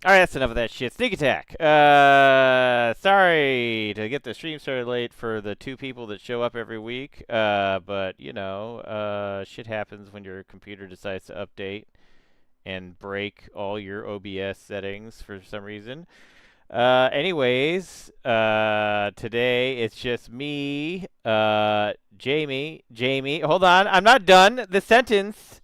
All right, that's enough of that shit. Sneak attack. Sorry to get the stream started late for the 2 people that show up every week. But shit happens when your computer decides to update and break all your OBS settings for some reason. Today it's just me, Jamie. Hold on, I'm not done. The sentence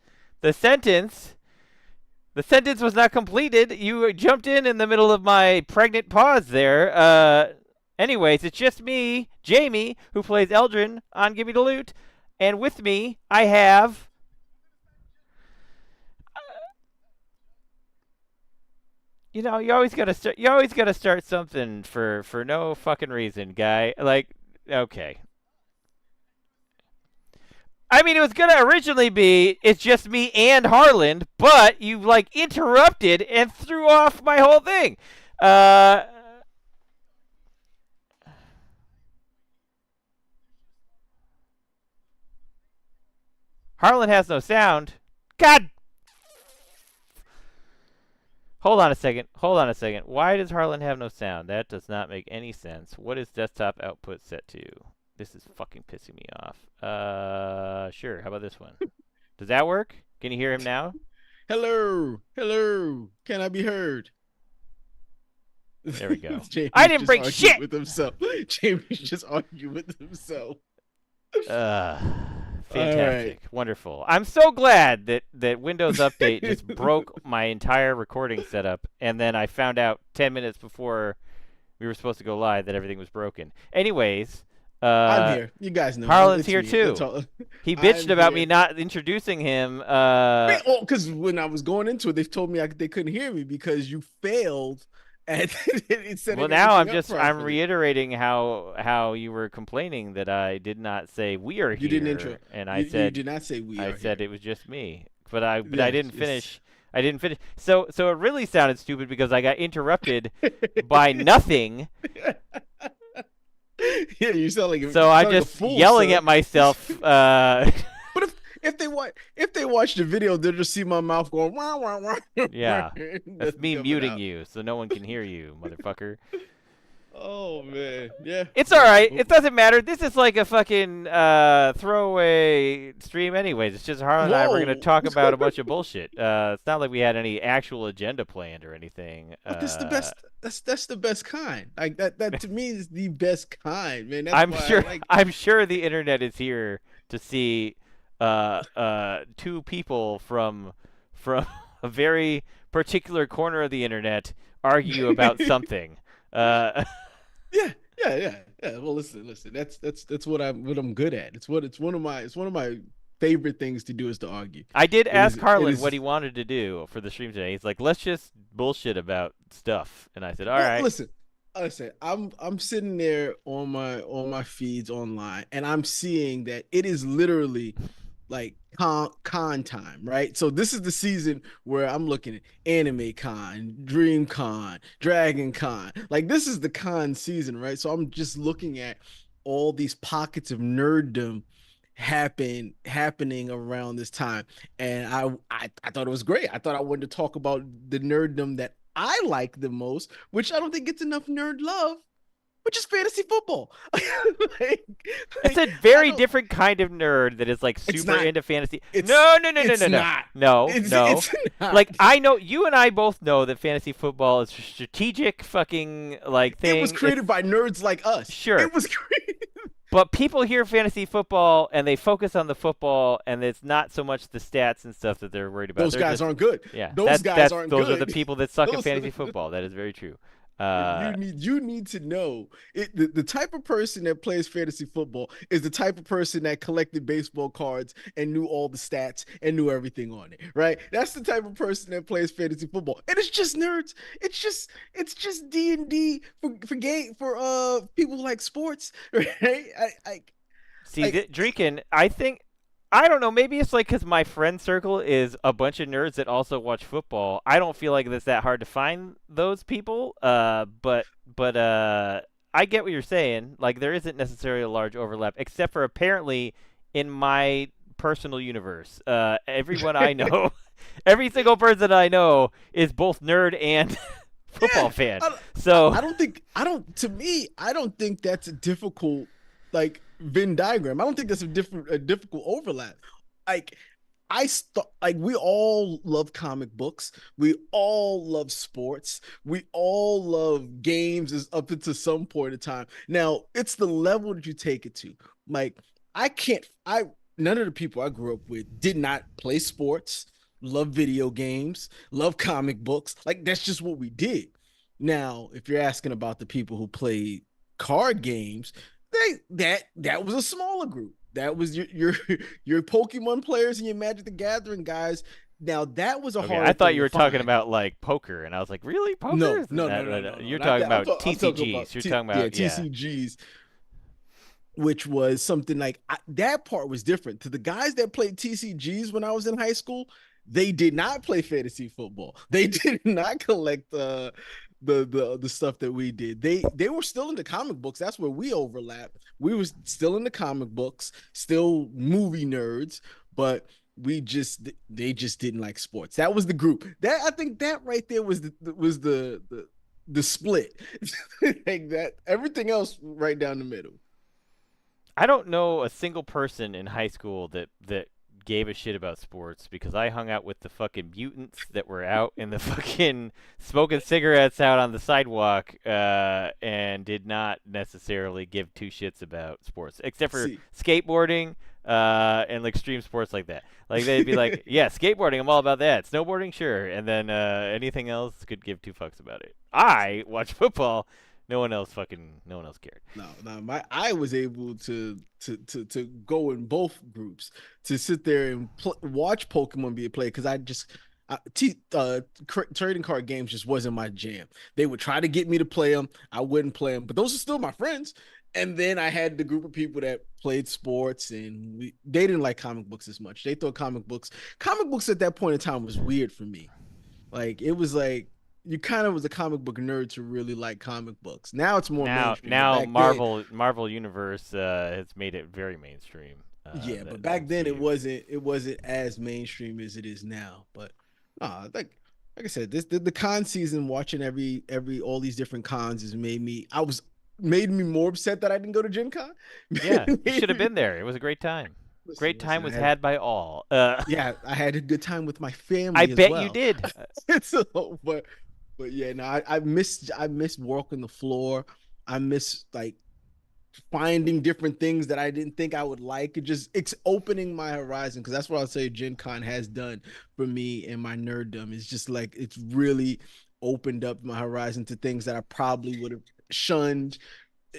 was not completed. You jumped in the middle of my pregnant pause there. It's just me, Jamie, who plays Eldrin on Gimme the Loot, and with me I have. You always gotta start. You always gotta start something for no fucking reason, guy. Like, okay. I mean, it was gonna originally be it's just me and Harland, but you like interrupted and threw off my whole thing. Uh, Harlan has no sound. God. Hold on a second. Why does Harlan have no sound? That does not make any sense. What is desktop output set to? This is fucking pissing me off. Sure. How about this one? Does that work? Can you hear him now? Hello. Can I be heard? There we go. I didn't break shit with himself. Jamie's just arguing with himself. Fantastic. Right. Wonderful. I'm so glad that Windows Update just broke my entire recording setup, and then I found out 10 minutes before we were supposed to go live that everything was broken. Anyways, I'm here. You guys know. Harlan's here too. He bitched about me not introducing him. Because when I was going into it, they told me they couldn't hear me because you failed. And well, now I'm reiterating how you were complaining that I did not say we are here. You didn't intro, and I said you did not say we. I said it was just me, but I didn't finish. I didn't finish. So it really sounded stupid because I got interrupted by nothing. Yeah, you sound like. So I'm just yelling at myself. If they watch the video, they'll just see my mouth going wah wah wah. Yeah, that's me muting you, so no one can hear you, motherfucker. Oh man, yeah. It's all right. It doesn't matter. This is like a fucking throwaway stream, anyways. It's just Harlan and I were gonna talk about a bunch of bullshit. It's not like we had any actual agenda planned or anything. But that's the best. That's the best kind. Like that to me is the best kind, man. That's I'm sure the internet is here to see. 2 people from a very particular corner of the internet argue about something. Yeah. Well, listen. That's what I'm good at. It's one of my favorite things to do is to argue. I did ask Harlan what he wanted to do for the stream today. He's like, let's just bullshit about stuff, and I said, all right. Listen. I'm sitting there on my feeds online, and I'm seeing that it is literally like con time, right? So this is the season where I'm looking at Anime Con, Dream Con, Dragon Con. Like this is the con season, right? So I'm just looking at all these pockets of nerddom happening around this time, and I thought it was great. I thought I wanted to talk about the nerddom that I like the most, which I don't think gets enough nerd love, which is fantasy football. It's a very different kind of nerd that is like super into fantasy. No. Like I know you and I both know that fantasy football is a strategic fucking like thing. It was created by nerds like us. Sure. It was created. But people hear fantasy football and they focus on the football, and it's not so much the stats and stuff that they're worried about. Those guys aren't good. Yeah, those guys aren't good. Those are the people that suck at fantasy football. That is very true. You need to know the type of person that plays fantasy football is the type of person that collected baseball cards and knew all the stats and knew everything on it, right? That's the type of person that plays fantasy football, and it's just nerds. It's just D&D for people who like sports, right? Drinking. I don't know. Maybe it's like because my friend circle is a bunch of nerds that also watch football. I don't feel like it's that hard to find those people. But I get what you're saying. Like there isn't necessarily a large overlap, except for apparently in my personal universe. Everyone I know, every single person I know is both nerd and football Yeah, fan. I, So I don't think I don't. To me, I don't think that's a difficult like Venn diagram. I don't think that's a difficult overlap. Like like we all love comic books. We all love sports. We all love games is up until some point in time. Now it's the level that you take it to. Like I can't. I none of the people I grew up with did not play sports, love video games, love comic books. Like that's just what we did. Now, if you're asking about the people who play card games, that was a smaller group. That was your Pokemon players and your Magic the Gathering guys. Now that was a okay, I harder thought thing you to were talking find. about like poker, and I was like, really, poker? No, Isn't no, no, that no, no, no, you're not talking that. about I'm talking TCGs? about You're talking yeah about yeah. TCGs, which was something like that part was different. To the guys that played TCGs when I was in high school, they did not play fantasy football. They did not collect the stuff that we did. They were still into comic books. That's where we overlap. We was still into comic books, still movie nerds, but they just didn't like sports. That was the group. That I think that right there was the split. Like that everything else right down the middle. I don't know a single person in high school that gave a shit about sports because I hung out with the fucking mutants that were out in the fucking smoking cigarettes out on the sidewalk and did not necessarily give two shits about sports except for See, skateboarding and like extreme sports like that. Like they'd be like, "Yeah, skateboarding, I'm all about that. Snowboarding, sure." And then anything else could give two fucks about it. I watch football. No one else cared. no, my I was able to go in both groups to sit there and watch Pokemon be played because trading card games just wasn't my jam. They would try to get me to play them, I wouldn't play them, but those are still my friends. And then I had the group of people that played sports, and they didn't like comic books as much. They thought comic books at that point in time was weird for me. Like it was like you kind of was a comic book nerd to really like comic books. Now it's more mainstream, but Now back then, Marvel Universe has made it very mainstream. yeah, but The back then MCU. it wasn't as mainstream as it is now. But like I said, the con season, watching every all these different cons has made me more upset that I didn't go to Gen Con. Yeah, you should have been there. It was a great time. Great time Listen, was had by all. I had a good time with my I family as bet you well. did. So, but yeah, no, I miss walking the floor. I miss like finding different things that I didn't think I would like. It's opening my horizon because that's what I'll say Gen Con has done for me and my nerddom. It's just like it's really opened up my horizon to things that I probably would have shunned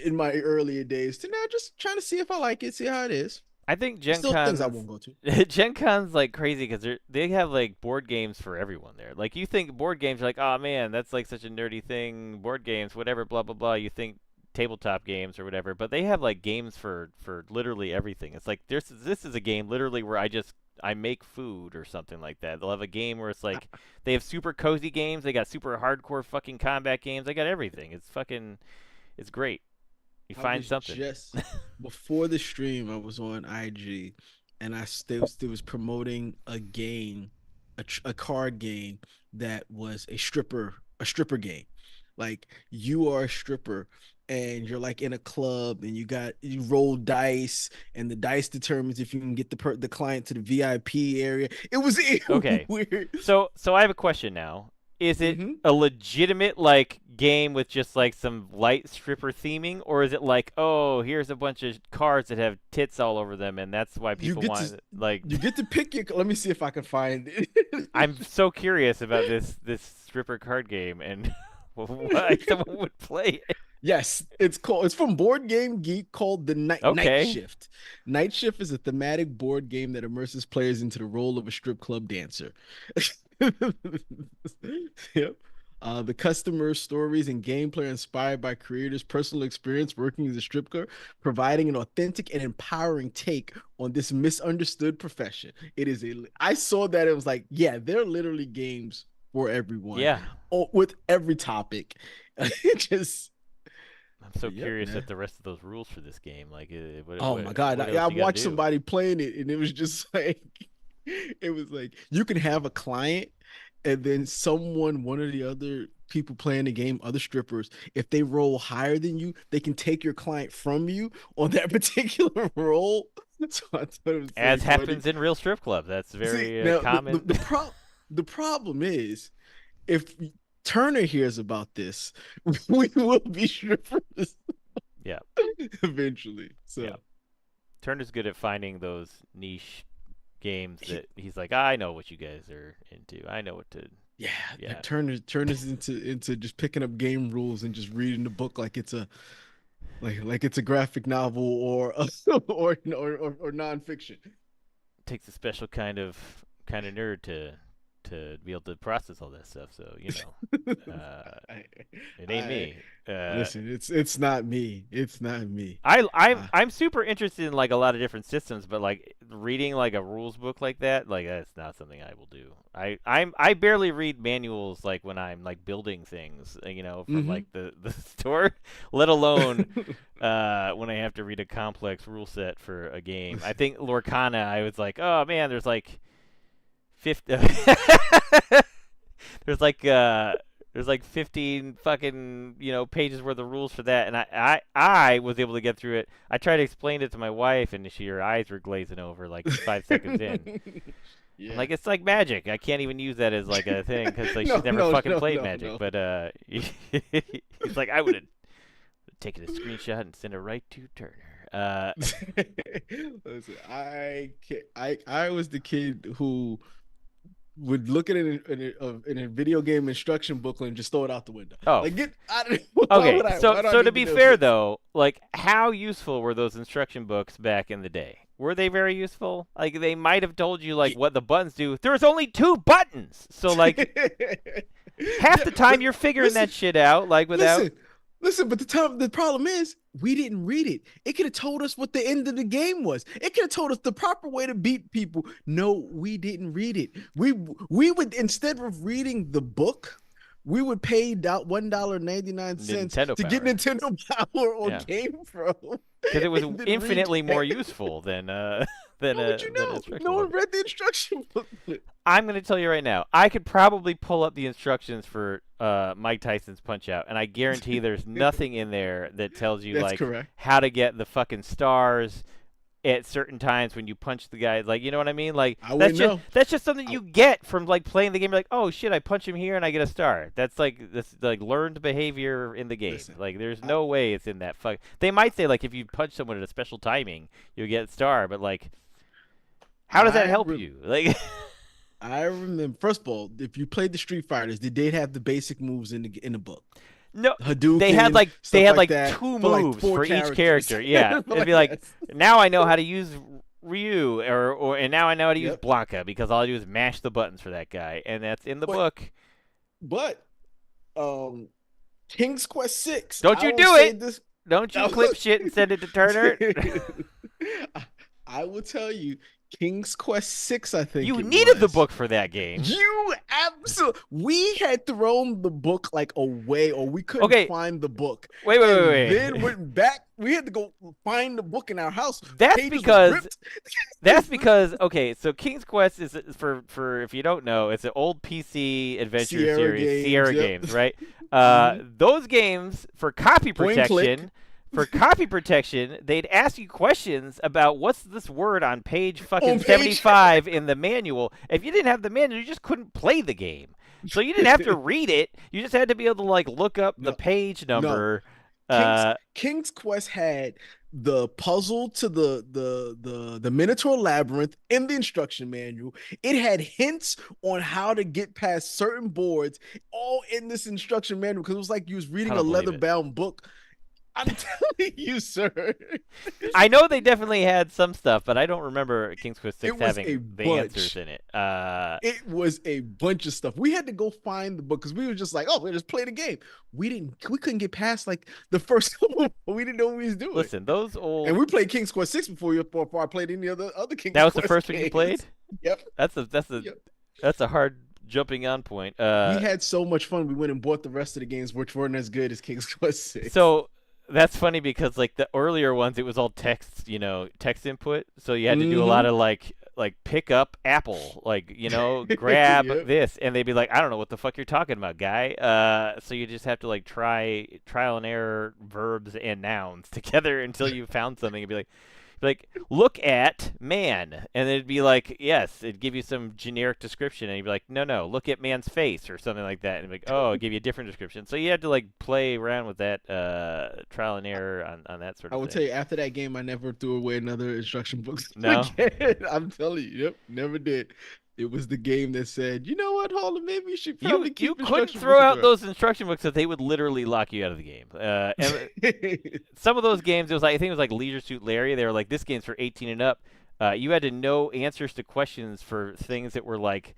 in my earlier days to now just trying to see if I like it, see how it is. I think Gen Still things I Con's won't go to. Gen Con's like crazy because they have like board games for everyone there. Like you think board games are like, oh man, that's like such a nerdy thing. Board games, whatever, blah blah blah. You think tabletop games or whatever, but they have like games for literally everything. It's like this is a game literally where I make food or something like that. They'll have a game where it's like they have super cozy games. They got super hardcore fucking combat games. They got everything. It's great. You I find was something. just before the stream, I was on IG and I still was promoting a game, a card game that was a stripper game. Like you are a stripper and you're like in a club and you roll dice and the dice determines if you can get the client to the VIP area. It was Okay. weird. So I have a question now. Is it Hmm. a legitimate like game with just like some light stripper theming, or is it like, oh, here's a bunch of cards that have tits all over them, and that's why You people get to want like? you get to pick your. Let me see if I can find I'm so curious about this stripper card game and why someone would play it. Yes, it's from Board Game Geek called the Night Okay. Shift. Night Shift is a thematic board game that immerses players into the role of a strip club dancer. Yep. The customer stories and gameplay are inspired by creators' personal experience working as a stripper, providing an authentic and empowering take on this misunderstood profession. I saw that it was like, yeah, they're literally games for everyone, Yeah. with every topic. It just I'm so Yep, curious at man. the rest of those rules for this game. Like, Oh my God. what I else you got to watched do? somebody playing it and it was just like, it was like, you can have a client and then one of the other people playing the game, other strippers, if they roll higher than you, they can take your client from you on that particular roll. So I thought it was pretty As funny. happens in real strip clubs. That's See, very now common. the problem is if Turner hears about this, we will be strippers Yeah, eventually. yeah. So Turner's good at finding those niche games he, that he's like, I know what you guys are into. I know what to. yeah, Yeah, Turner's into just picking up game rules and just reading the book like it's a like it's a graphic novel or or nonfiction. takes a special kind of nerd to be able to process all that stuff. So I, it ain't I me. listen. It's not me. It's not me. Uh, I'm super interested in like a lot of different systems, but like reading like a rules book like that, like that's not something I will do. I barely read manuals like when I'm like building things, from mm-hmm. like the store, let alone when I have to read a complex rule set for a game. I think Lorcana, I was like, oh man, there's like 50 there's like there's like 15 fucking pages worth of rules for that, and I was able to get through it. I tried to explain it to my wife, and her eyes were glazing over like 5 seconds in. I'm Yeah. like, it's like magic. I can't even use that as like a thing because like No, she's never no, fucking no, played no, magic. no. But he's like, I would have taken a screenshot and sent it right to Turner. Listen, I was the kid who would look at it in a video game instruction booklet and just throw it out the window. Oh, Like get out of okay, why so do I so to need to be know fair this? though, like how useful were those instruction books back in the day? Were they very useful? Like they might have told you like Yeah. what the buttons do. There's only two buttons. So like half Yeah, the time but you're figuring listen, that shit out like without. listen, listen. But the problem is we didn't read it. It could have told us what the end of the game was. It could have told us the proper way to beat people. No, we didn't read it. We would instead of reading the book, we would pay $1.99 Nintendo to get Power. Nintendo Power or Yeah. Game Pro, Because it was and then infinitely more recap. useful than How would you than an know? No instruction one book. read the instruction booklet. I'm going to tell you right now. I could probably pull up the instructions for Mike Tyson's Punch Out, and I guarantee there's nothing in there that tells you That's like correct. how to get the fucking stars at certain times when you punch the guy. Like, you know what I mean? Like I wouldn't know. that's just something I, you get from like playing the game. You're like, oh shit, I punch him here and I get a star. That's like learned behavior in the game. listen, Like, there's I, no way it's in that fuck. They might say like if you punch someone at a special timing, you'll get a star, but like, how does that I help you? Like. I remember. First of all, if you played the Street Fighters, did they have the basic moves in the book? No, Hadouken, they stuff had like like that two for like moves four for each characters. character. Yeah, it'd Like, be like yes. now I know how to use Ryu, and now I know how to use Yep. Blanca because all I do is mash the buttons for that guy, and that's in the But book. but um, King's Quest Six. Don't I you will do say it? this. Don't you clip shit and send it to Turner? I will tell you, King's Quest Six. I think You it needed the was. book for that game. You absolutely. We had thrown the book like away, or we couldn't Okay, find the book, wait. and then went back. We had to go find the book in our house. That's Pages were because ripped. okay, so King's Quest is for if you don't know, it's an old PC adventure Sierra series, Games. Sierra Yep. Games, right? Mhm. Those games for copy Point click. protection, they'd ask you questions about what's this word on page fucking On page. 75 in the manual. If you didn't have the manual, you just couldn't play the game. So you didn't have to read it. You just had to be able to like look up the No, page no. number. King's Uh, King's Quest had the puzzle to the Minotaur Labyrinth in the instruction manual. It had hints on how to get past certain boards, all in this instruction manual. Because it was like you was I reading a don't believe leather it. bound book. I'm telling you, sir. I know they definitely had some stuff, but I don't remember King's Quest It Six was a having the answers bunch. in it. It was a bunch of stuff. We had to go find the book because we were just like, oh, we just play the game. We couldn't get past like the first one. We didn't know what we was doing. Listen, those And old. we played King's Quest 6 before I played any other That King's was the Quest first one you played. games. Yep. Yep. That's a hard jumping on point. We had so much fun. We went and bought the rest of the games, which weren't as good as King's Quest 6. So that's funny because like the earlier ones, it was all text, text input. So you had to do a lot Mm-hmm. of like like pick up apple, like grab Yep. this, and they'd be like, I don't know what the fuck you're talking about, guy. So you just have to like trial and error verbs and nouns together until you found something and be like, look at man, and it'd be like, yes, it'd give you some generic description, and you'd be like, no, look at man's face or something like that, and it'd be like, oh, it'd give you a different description. So you had to like play around with that trial and error on that sort I of will thing. tell you, after that game, I never threw away another instruction book No, again. I'm telling you, yep, never did. It was the game that said, you know what, Holden, maybe you should you probably you keep couldn't instruction throw books out around. those instruction books that they would literally lock you out of the game. And some of those games, it was like, I think it was like Leisure Suit Larry. They were like, this game's for 18 and up. You had to know answers to questions for things that were like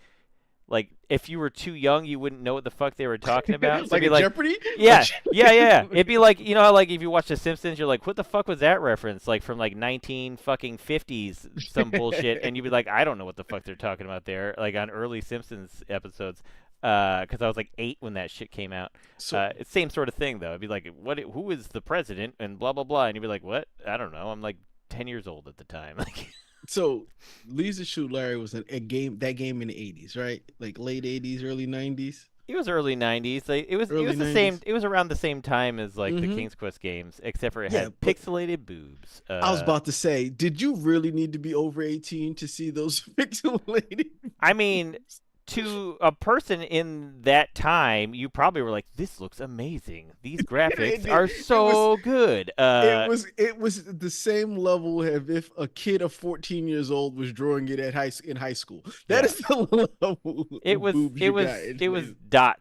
if you were too young, you wouldn't know what the fuck they were talking about. So it'd Like be a like, Jeopardy? yeah, yeah. It'd be like, how like if you watch The Simpsons, you're like, what the fuck was that reference? Like from like 19 fucking 50s, some bullshit, and you'd be like, I don't know what the fuck they're talking about there. Like on early Simpsons episodes, because I was like 8 when that shit came out. So It's same sort of thing though. It'd be like, who is the president and blah blah blah, and you'd be like, what? I don't know. I'm like 10 years old at the time. Like. so Lisa Shoot Larry was a game that game in the 80s, right? Like late 80s, early 90s. It was early '90s. Like, it was Early the same. 90s. It was around the same time as like the Mm-hmm. King's Quest games, except for it Yeah, had but pixelated boobs. I was about to say, did you really need to be over 18 to see those pixelated I mean, boobs? to a person in that time, you probably were like, "This looks amazing. These graphics it, are it was so good." it was the same level as if a kid of 14 years old was drawing it in high school. That Yeah. is the level It of was boobs it you was got. it was dot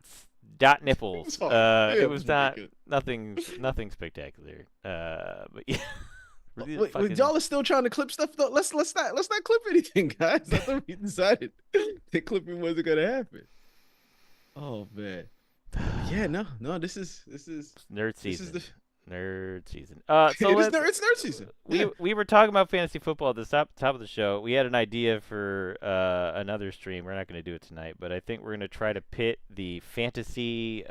nipples. It's hard. Yeah, It it was was not ridiculous. nothing spectacular. But yeah, really Wait, fucking. y'all are still trying to clip stuff though. Let's not clip anything, guys. I thought we decided that clipping wasn't gonna happen. Oh man. Yeah, no. This is Nerd this is season. the Nerd season. So it is let's. it's nerd season. We Yeah. we were talking about fantasy football at the top of the show. We had an idea for another stream. We're not going to do it tonight, but I think we're going to try to pit the fantasy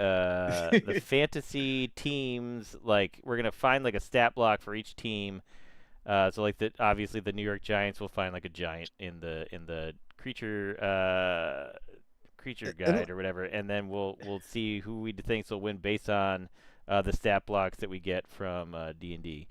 teams. Like we're going to find like a stat block for each team. So like obviously the New York Giants will find like a giant in the creature And guide or whatever, and then we'll see who we think will win based on the stat blocks that we get from D&D.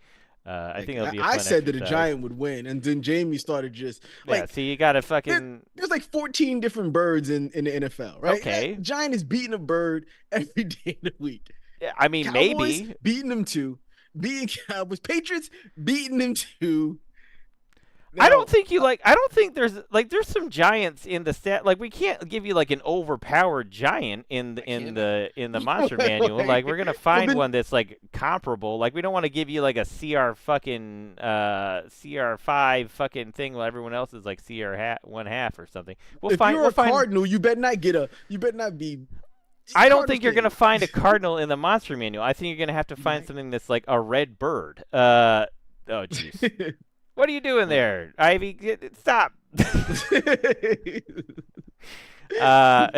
I like think it'll be a I fun said that a exercise. giant would win, and then Jamie started just Yeah, like so you gotta there, fucking there's like 14 different birds in the NFL, right? okay. Giant is beating a bird every day of the week. Yeah, I mean Cowboys maybe. beating them too, beating Cowboys. Patriots beating them too. I don't Now, think I don't think there's some giants in the stat. Like we can't give you like an overpowered giant in the I in can't. the in the monster manual. Like we're gonna Well, find then one that's like comparable. Like we don't want to give you like a CR5 fucking thing while everyone else is like one half or something. if you're We'll a find. Cardinal, you better not be. I don't Cardinals think you're can't. gonna find a cardinal in the monster manual. I think you're gonna have to find something that's like a red bird. Oh jeez. What are you doing there, Ivy? Stop. uh,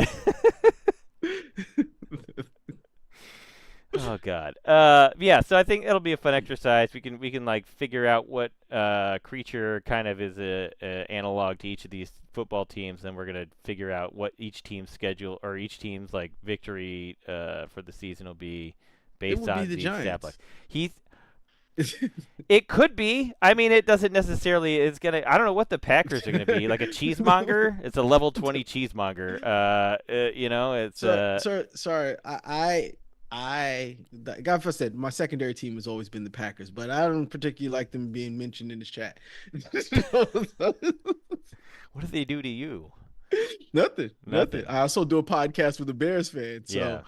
oh God. Yeah. So I think it'll be a fun exercise. We can like figure out what creature kind of is a analog to each of these football teams. Then we're gonna figure out what each team's schedule or each team's like victory for the season will be It based would be on the these stat Giants. blocks. He's It could be. I mean, it doesn't necessarily. It's gonna. I don't know what the Packers are gonna be. Like a cheesemonger. It's a level 20 cheesemonger. It's Sorry. God first said my secondary team has always been the Packers, but I don't particularly like them being mentioned in this chat. What do they do to you? Nothing. I also do a podcast with a Bears fan, Yeah,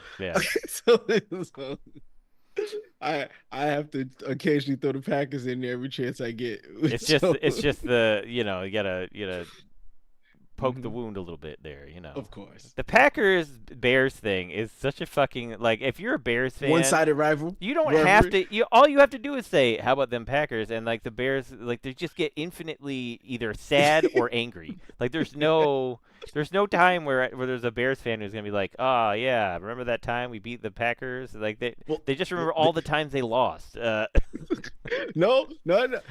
so yeah. so I have to occasionally throw the Packers in there every chance I get. It's just So, it's just the you gotta poke the mhm, wound a little bit there. of course. The Packers Bears thing is such a fucking like if you're a Bears fan. One-sided rival. You don't have Rivalry. to. All you have to do is say, "How about them Packers?" And like the Bears, like they just get infinitely either sad or angry. Like there's no time where there's a Bears fan who's gonna be like, "Oh yeah, remember that time we beat the Packers?" Like they Well, they just well, remember all the times they lost, no,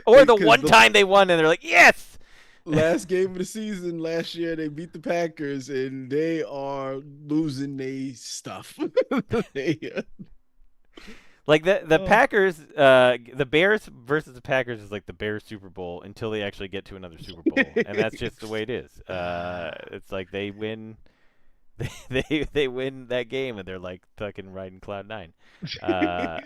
or the because one time they won, and they're like, "Yes." last game of the season last year, they beat the Packers, and they are losing their stuff. They, Like the oh. Packers, the Bears versus the Packers is like the Bears Super Bowl until they actually get to another Super Bowl, and that's just the way it is. It's like they win, they win that game, and they're like fucking riding cloud nine. Uh,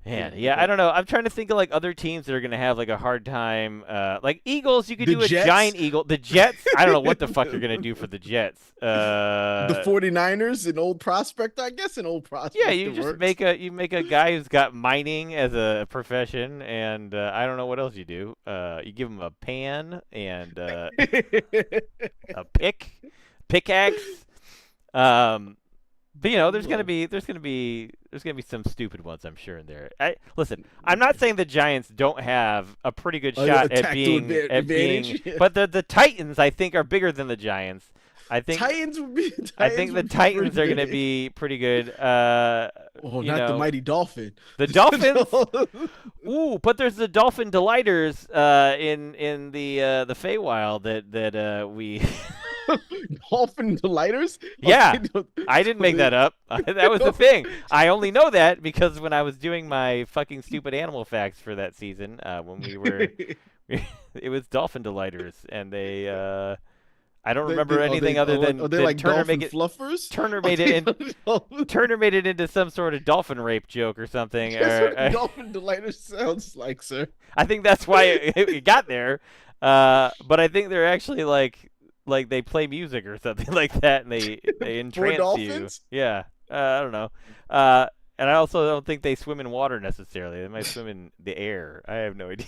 Man, yeah, I But don't know. I'm trying to think of like other teams that are gonna have like a hard time. Like Eagles, you could the do a Jets, giant eagle. The Jets, I don't know what the fuck you're gonna do for the Jets. the 49ers, an old prospect, I guess an old Yeah, prospect you that just works. make a guy who's got mining as a profession, and I don't know what else you do. You give him a pan and a pickaxe. Um, but you know, Well, there's gonna be some stupid ones, I'm sure, in there. Listen, I'm not saying the Giants don't have a pretty good a shot tactical at being, advantage. but the Titans I think are bigger than the Giants. I think I think Titans the would be pretty Titans are gonna big. be pretty good. Oh, You not the know, mighty dolphin. the Dolphins. Ooh, but there's the Dolphin Delighters in the Feywild that we. Dolphin delighters. Yeah, Okay, I didn't so make that up. That was the thing. I only know that because when I was doing my fucking stupid animal facts for that season, when we were, it was Dolphin Delighters, and they. I don't remember anything other are they than like dolphin fluffers? Turner Are made it they in like dolphin? Turner made it into some sort of dolphin rape joke or something. That's what a Or dolphin delighter sounds like, sir. I think that's why it got there. But I think they're actually like they play music or something like that, and they For entrance you. dolphins? Yeah, I don't know. Uh, and I also don't think they swim in water necessarily. They might swim in the air. I have no idea.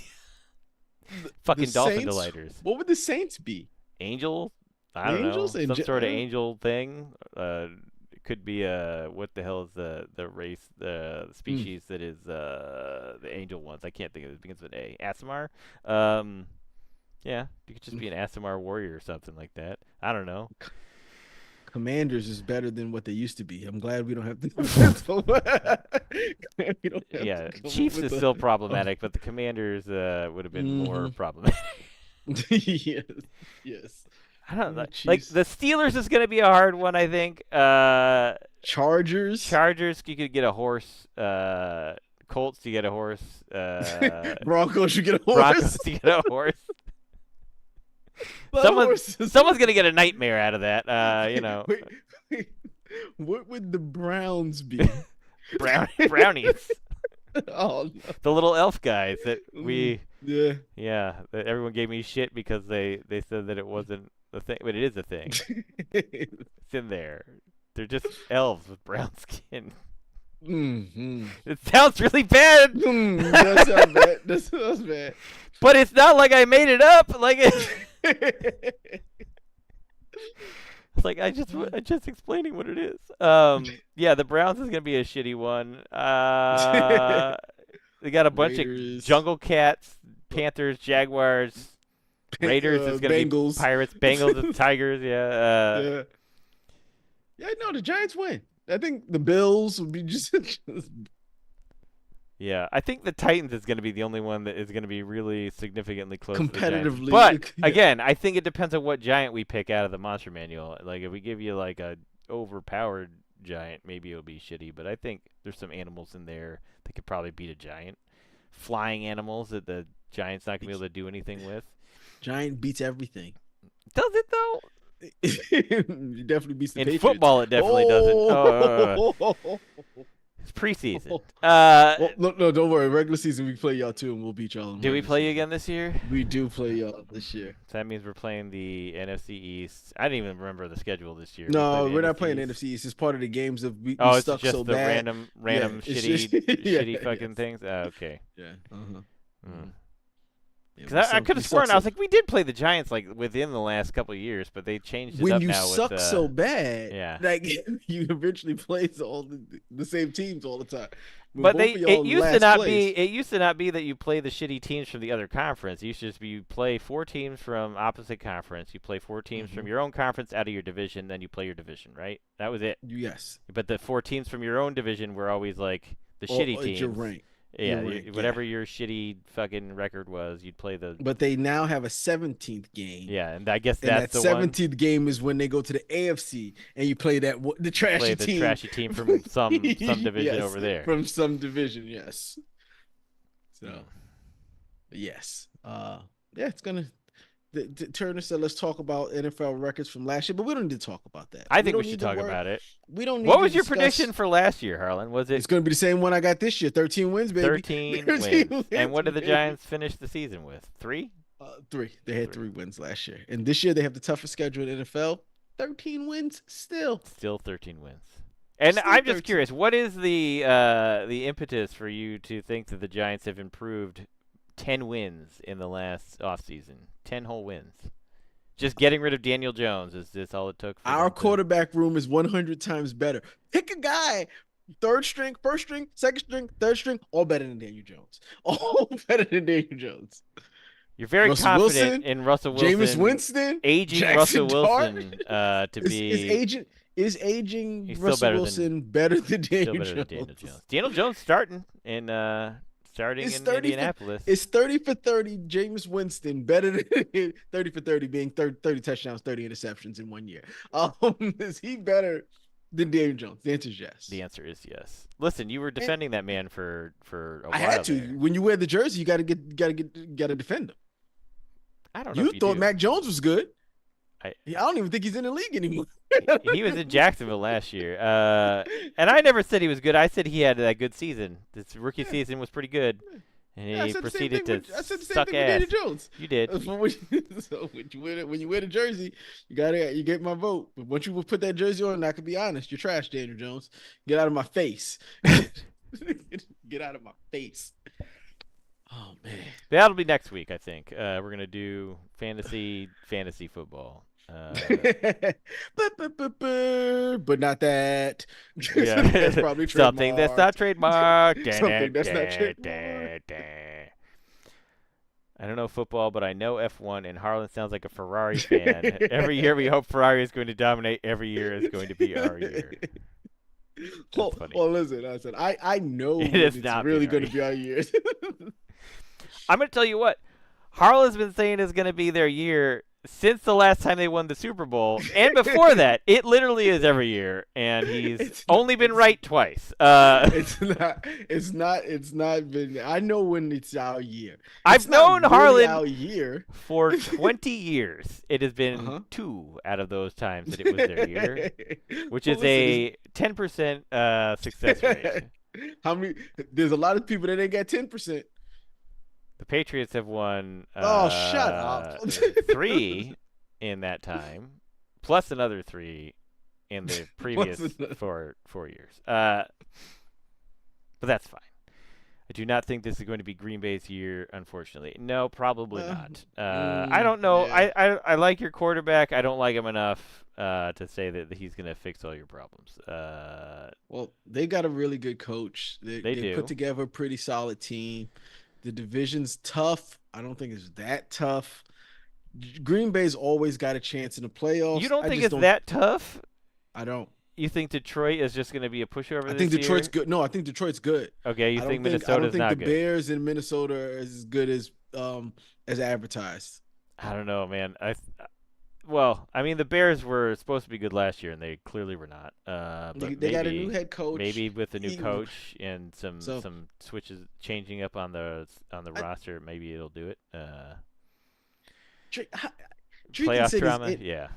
The Fucking dolphin Saints? delighters. What would the Saints be? Angel? I don't know. Angels and Some sort of angel thing. It could be what the hell is the race the mm. species that is the angel ones? I can't think of it. It begins with A. Asimar. Um, Yeah, you could just be an Asimar warrior or something like that. I don't know. Commanders is better than what they used to be. I'm glad we don't have to. We don't have to Yeah, come up Chiefs with is a. still Oh, problematic, but the Commanders would have been more mhm. problematic. Yes, yes. I don't know. Oh, Like Chiefs, the Steelers is going to be a hard one, I think. Chargers, Chargers, you could get a horse. Colts, you get a horse. Broncos. You get a Broncos, horse. you get a horse. The Someone, horses. someone's going to get a nightmare out of that. You know, Wait, wait. What would the Browns be? brownies, Oh no. the little elf guys that we. Yeah. Yeah, everyone gave me shit because they said that it wasn't a thing, but it is a thing. It's in there. They're just elves with brown skin. Mm-hmm. It sounds really bad, That sounds bad. That sounds bad. but it's not like I made it up. Like it's like I just explaining what it is. Yeah, the Browns is gonna be a shitty one. They got a bunch of Raiders, jungle cats, Panthers, Jaguars, Raiders is gonna be Bengals. Pirates, Bengals, and Tigers. Yeah. Yeah. Yeah, no, the Giants win. I think the Bills would be just Yeah, I think the Titans is going to be the only one that is going to be really significantly close to the Giants. But competitively. Yeah. again, I think it depends on what giant we pick out of the monster manual. Like if we give you like a overpowered giant, maybe it'll be shitty. But I think there's some animals in there that could probably beat a giant. Flying animals that the giant's not going to be able to do anything with. Giant beats everything. Does it though? He definitely beats the In Patriots. football, it definitely doesn't. Oh, It's preseason. well, no, don't worry. Regular season, we play y'all too, and we'll beat y'all in Do we regular play you season. again this year? We do play y'all this year. So that means we're playing the NFC East. I didn't even remember the schedule this year. We play No, the we're not NFC playing East. NFC East. It's part of the games of we Oh, it's stuck so just the bad. Yeah, random it's shitty, just yeah, shitty fucking yes. things. Okay. Yeah. Uh-huh. Mm. Yeah, Cause I could we have suck sworn I so was like, we did play the Giants like within the last couple of years, but they changed it when up you now with suck so bad, yeah. like you eventually play all the same teams all the time. When But both of y'all it in used to last not place, be that you play the shitty teams from the other conference. It used to just be you play 4 teams from opposite conference, you play 4 teams from mhm. your own conference out of your division, then you play your division, right? That was it. Yes, But the 4 teams from your own division were always like the or shitty your teams. rank. Yeah, Your ring, yeah. whatever your shitty fucking record was, you'd play the. But they now have a 17th game, Yeah, and I guess and that's that the one. 17th game is when they go to the AFC and you play the You play trashy the team. trashy team from some division Yes, over there. from some division. Yes. Hmm. So yes, yeah, it's gonna. Turner said, "Let's talk about NFL records from last year," but we don't need to talk about that. I We think we don't should need to talk worry. about it. We don't What need to was your prediction discuss. for last year, Harlan? Was it It's going to be the same one I got this year. 13 wins, baby. 13 13 wins? And wins, what did the baby. Giants finish the season with? Three? Three. They had Three. 3 wins last year, and this year they have the toughest schedule in NFL. 13 wins still. Still 13 wins. And Still I'm just 13. curious, what is the impetus for you to think that the Giants have improved 10 wins in the last offseason? 10 whole wins. Just getting rid of Daniel Jones, is this all it took for Our them to? quarterback room is 100 times better. Pick a guy. Third string, first string, second string, third string, all better than Daniel Jones. All better than Daniel Jones. You're very Russell confident Wilson, in Russell Jameis Wilson, Winston, aging Jackson Russell Dart. Wilson to be. Is aging He's still Russell better than Wilson better than still Daniel better than Daniel Jones? Jones. Daniel Jones starting It's in 30 for Indianapolis. it's 30 for 30. Jameis Winston better than 30 for 30, being 30 touchdowns, 30 interceptions in 1 year. Is he better than Daniel Jones? The answer is yes. The answer is yes. Listen, you were And defending that man for a I while had to. there. When you wear the jersey, you gotta defend him. I don't know You if you thought do. Mac Jones was good. I I don't even think he's in the league anymore. he was in Jacksonville last year, and I never said he was good. I said he had that good season. This rookie Yeah. season was pretty good, and Yeah, he proceeded to I said the same suck thing with ass. Daniel Jones. You did. So when you wear the jersey, you get my vote. But once you put that jersey on, I can be honest, you're trash, Daniel Jones. Get out of my face. Get out of my face. Oh man. That'll be next week, I think. We're gonna do fantasy football. But not that. Yeah, That's probably something that's not trademarked. trademarked. Something that's not trademarked. I don't know football, but I know F1, and Harlan sounds like a Ferrari fan. Every year we hope Ferrari is going to dominate. Every year is going to be our year. That's funny. Well, listen, I said I know It when has it's not really been our going to be our year. I'm going to tell you what. Harlan's been saying is going to be their year since the last time they won the Super Bowl, and before that, it literally is every year, and he's only been right twice. It's not been. I know when it's our year. I've known really Harlan our year for 20 years. It has been 2 out of those times that it was their year, which is a 10% success rate. How many? There's a lot of people that ain't got 10%. The Patriots have won Shut up. 3 in that time, plus another 3 in the previous 4 years. But that's fine. I do not think this is going to be Green Bay's year, unfortunately. No, probably not. I don't know. Yeah. I like your quarterback. I don't like him enough to say that he's going to fix all your problems. Well, they got a really good coach. They do. put together a pretty solid team. The division's tough. I don't think it's that tough. Green Bay's always got a chance in the playoffs. You don't think it's that tough? I don't. You think Detroit is just going to be a pushover? I think Detroit's good. No, I think Detroit's good. Okay, you think Minnesota's I don't think not the good? Bears in Minnesota are as good as advertised. I don't know, man. Well, I mean, the Bears were supposed to be good last year, and they clearly were not. But they got a new head coach. Maybe with a new coach and some switches changing up on the roster, maybe it'll do it. Playoff drama, yeah.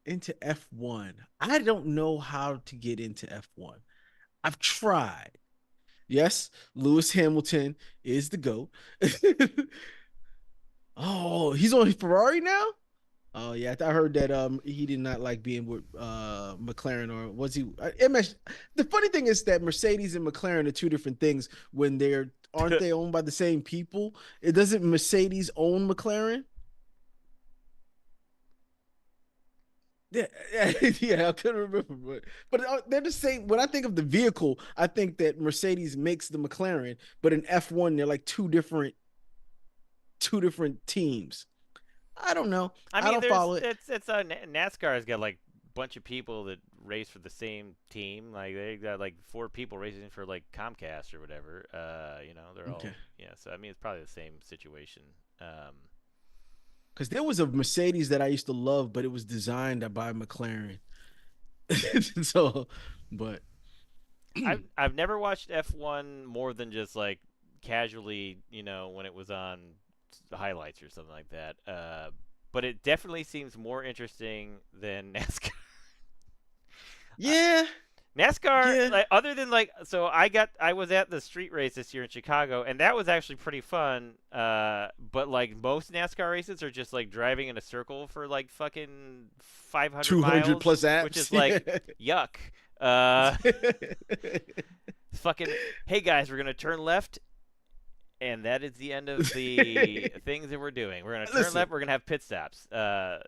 into F1. I don't know how to get into F1. I've tried. Yes, Lewis Hamilton is the GOAT. Oh, he's on Ferrari now? Oh yeah, I heard that he did not like being with McLaren, or was he MS? The funny thing is that Mercedes and McLaren are two different things when aren't they owned by the same people? It doesn't Mercedes own McLaren? Yeah, I couldn't remember, but they're the same. When I think of the vehicle, I think that Mercedes makes the McLaren, but in F1 they're like two different teams. I don't know. I mean, don't follow it. It's NASCAR has got like a bunch of people that race for the same team. Like they got like 4 people racing for like Comcast or whatever. They're Okay. all yeah. So I mean, it's probably the same situation. Um, Because there was a Mercedes that I used to love, but it was designed by McLaren. So, but I've never watched F1 more than just like casually, when it was on highlights or something like that. But it definitely seems more interesting than NASCAR. Uh, yeah, NASCAR, yeah. like other than like, so I was at the street race this year in Chicago, and that was actually pretty fun. But like most NASCAR races are just like driving in a circle for like fucking 500 200 miles, plus which apps. is like Yeah. yuck. Uh, fucking, hey guys, we're gonna turn left, and that is the end of the things that we're doing. We're gonna turn Listen, left. We're gonna have pit stops. I,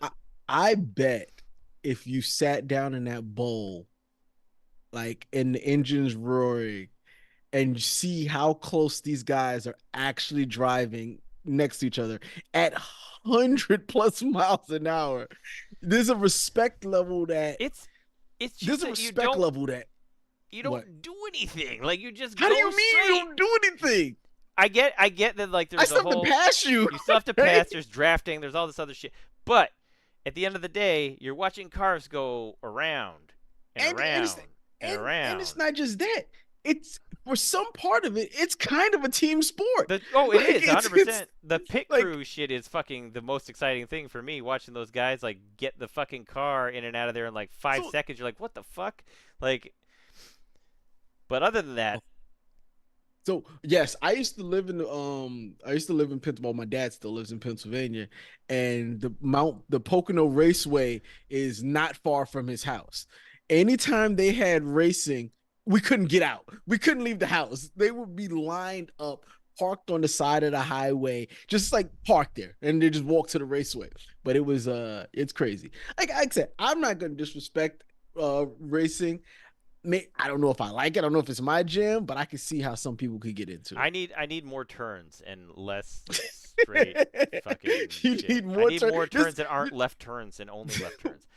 I bet if you sat down in that bowl, like in the engines roaring, and see how close these guys are actually driving next to each other at 100 plus miles an hour, there's a respect level that it's it's just there's a that you respect don't level that you what? don't do anything. Like you just How do go you mean you straight. don't do anything? I get that like I there's a still have to whole pass you, you still have to right? pass. There's drafting. There's all this other shit. But at the end of the day, you're watching cars go around and And it's around and and it's around. not just that. It's for some part of it, it's kind of a team sport. It Like is it's 100%. The pit like crew shit is fucking the most exciting thing for me. Watching those guys like get the fucking car in and out of there in like five so seconds. You're like, what the fuck? Like, but other than that, so yes, I used to live in Pennsylvania. My dad still lives in Pennsylvania, and the Pocono Raceway is not far from his house. Anytime they had racing, we couldn't get out. We couldn't leave the house. They would be lined up, parked on the side of the highway, just like parked there, and they just walk to the raceway. But it's crazy. Like I said, I'm not gonna disrespect racing. I don't know if I like it. I don't know if it's my jam, but I can see how some people could get into I need more turns and less straight fucking you shit. need I more need turn. more turns that aren't left turns and only left turns.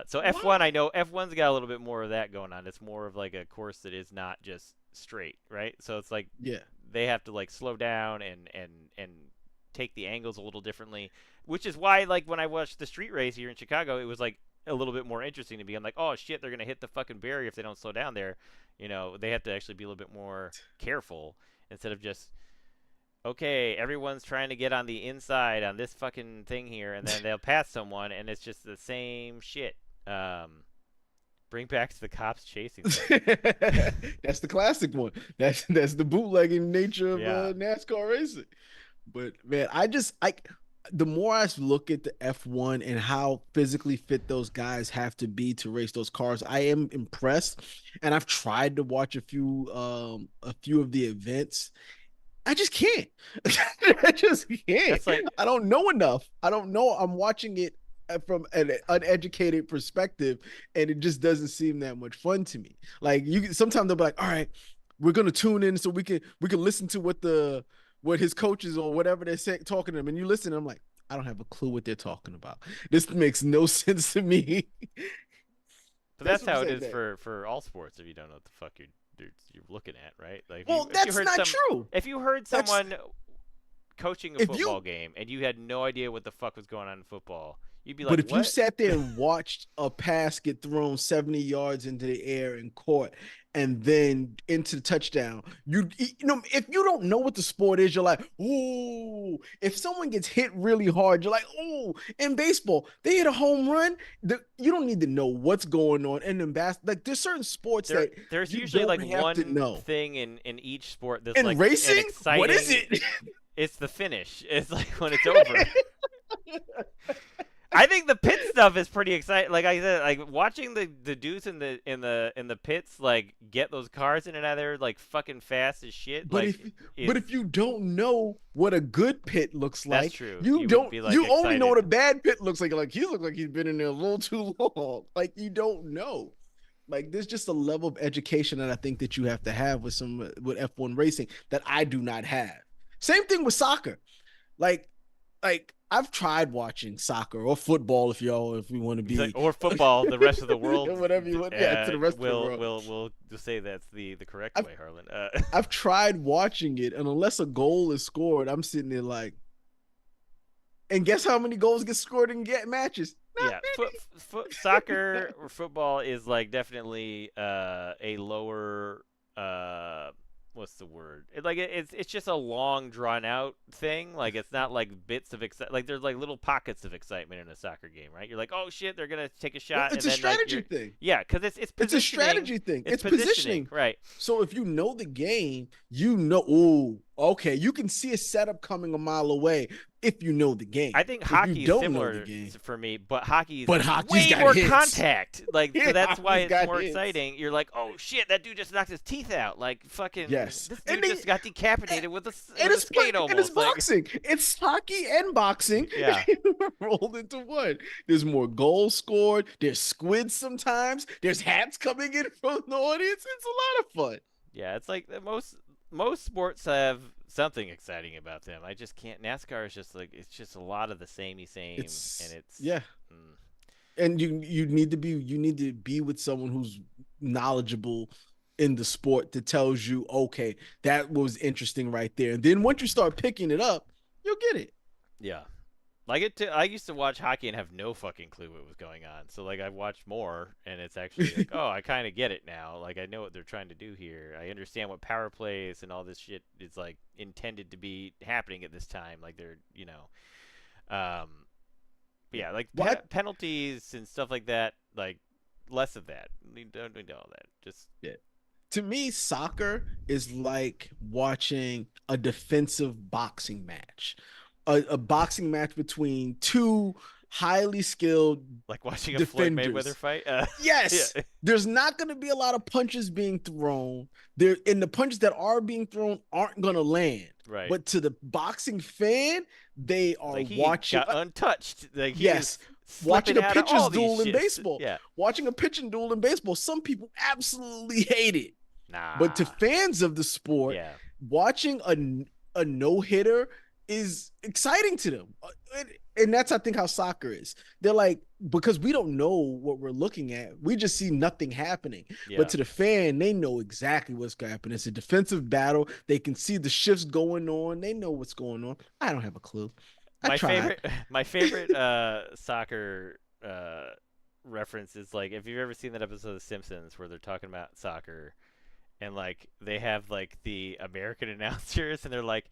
So F1, I Why? know F1's got a little bit more of that going on. It's more of like a course that is not just straight, right? So it's like Yeah. they have to like slow down and take the angles a little differently, which is why like when I watched the street race here in Chicago, it was like a little bit more interesting to me. I'm like, oh shit, they're gonna hit the fucking barrier if they don't slow down there. They have to actually be a little bit more careful instead of just okay, everyone's trying to get on the inside on this fucking thing here, and then they'll pass someone, and it's just the same shit. Bring back to the cops chasing them. That's the classic one. That's the bootlegging nature of Yeah, NASCAR racing. But man, I the more I look at the F1 and how physically fit those guys have to be to race those cars, I am impressed. And I've tried to watch a few of the events. I just can't. I just can't. that's like I don't know enough. I don't know. I'm watching it from an uneducated perspective, and it just doesn't seem that much fun to me. Like sometimes they'll be like, "All right, we're gonna tune in so we can listen to what his coaches or whatever they're saying, talking to them." And you listen, and I'm like, I don't have a clue what they're talking about. This makes no sense to me. but That's that's what I'm how it saying. is for all sports. If you don't know what the fuck you're looking at, right? Like Well, if you that's heard not true. if you heard That's someone coaching a if you football game and you had no idea what the fuck was going on in football, you'd be But like, if you what? sat there and watched a pass get thrown 70 yards into the air and caught and then into the touchdown, if you don't know what the sport is, you're like, ooh. If someone gets hit really hard, you're like, ooh. In baseball, they hit a home run. You don't need to know what's going on. And in basketball, like there's certain sports There that there's you usually don't like have to one know. thing in each sport that's In like an racing, what is exciting. it? It's the finish. It's like when it's over. I think the pit stuff is pretty exciting. Like I said, like watching the dudes in the pits like get those cars in and out of there like fucking fast as shit. But Like if is you don't know what a good pit looks that's like, true. you You would don't be like you only know what excited. a bad pit looks like. Like he looks like he's been in there a little too long. Like you don't know. Like there's just a level of education that I think that you have to have with F1 racing that I do not have. Same thing with soccer. Like like I've tried watching soccer or football if we want to He's like, be or football. The rest of the world, whatever you want. Yeah, to the rest of the world. will just say that's the correct I've way, Harlan. I've tried watching it, and unless a goal is scored, I'm sitting there like, and guess how many goals get scored in get matches? Not Yeah, many. soccer or football is like definitely a lower uh what's the word? It's just a long drawn out thing. Like it's not like bits of like there's like little pockets of excitement in a soccer game, right? You're like, "Oh shit, they're going to take a Well, shot," it's and a then like strategy you're thing. yeah, cuz it's It's a positioning. strategy thing. It's It's positioning, positioning. right? So if you know the game, you know, oh, okay, you can see a setup coming a mile away if you know the I game. think If you hockey is don't know the similar game, for me, but hockey's but hockey's way got more hits. contact. Like, so Yeah, that's why hockey's it's got more hits. exciting. You're like, oh shit, that dude just knocked his teeth out. Like, fucking, Yes, this and dude just got decapitated with a skate and it's almost. Like, boxing. It's hockey and boxing yeah, rolled into one. There's more goals scored. There's squids sometimes. There's hats coming in from the audience. It's a lot of fun. yeah. It's like most sports have something exciting about them. I just can't. NASCAR is just like it's just a lot of the samey same, and It's it's. yeah, Mm, and you need to be with someone who's knowledgeable in the sport that tells you, okay, that was interesting right there. And then once you start picking it up, you'll get it. yeah. Like I used to watch hockey and have no fucking clue what was going on. So like I've watched more, and it's actually like, oh, I kind of get it now. Like I know what they're trying to do here. I understand what power plays and all this shit is like intended to be happening at this time. Like they're um, but yeah, like What? penalties and stuff like that. Like less of that. We don't need all that. Just Yeah. To me, soccer is like watching a defensive boxing match, a boxing match between two highly skilled like watching a Floyd Mayweather defenders. fight. Yeah, Yes, there's not going to be a lot of punches being thrown there, and the punches that are being thrown aren't going to land. right. But to the boxing fan, they It's are like he watching. got untouched. Like he is Yes, watching slipping a out of pitcher's all these duel in shits. baseball. Yeah. Watching a pitching duel in baseball, some people absolutely hate it. But to Nah. fans of the sport, Yeah. watching a no hitter is exciting to them. And that's, I think, how soccer is. They're like, because we don't know what we're looking at, we just see nothing happening. But Yeah. to the fan, they know exactly what's going to happen. It's a defensive battle. They can see the shifts going on. They know what's going on. I don't have a clue. I My tried. favorite my favorite soccer reference is like if you've ever seen that episode of The Simpsons where they're talking about soccer and like they have like the American announcers and they're like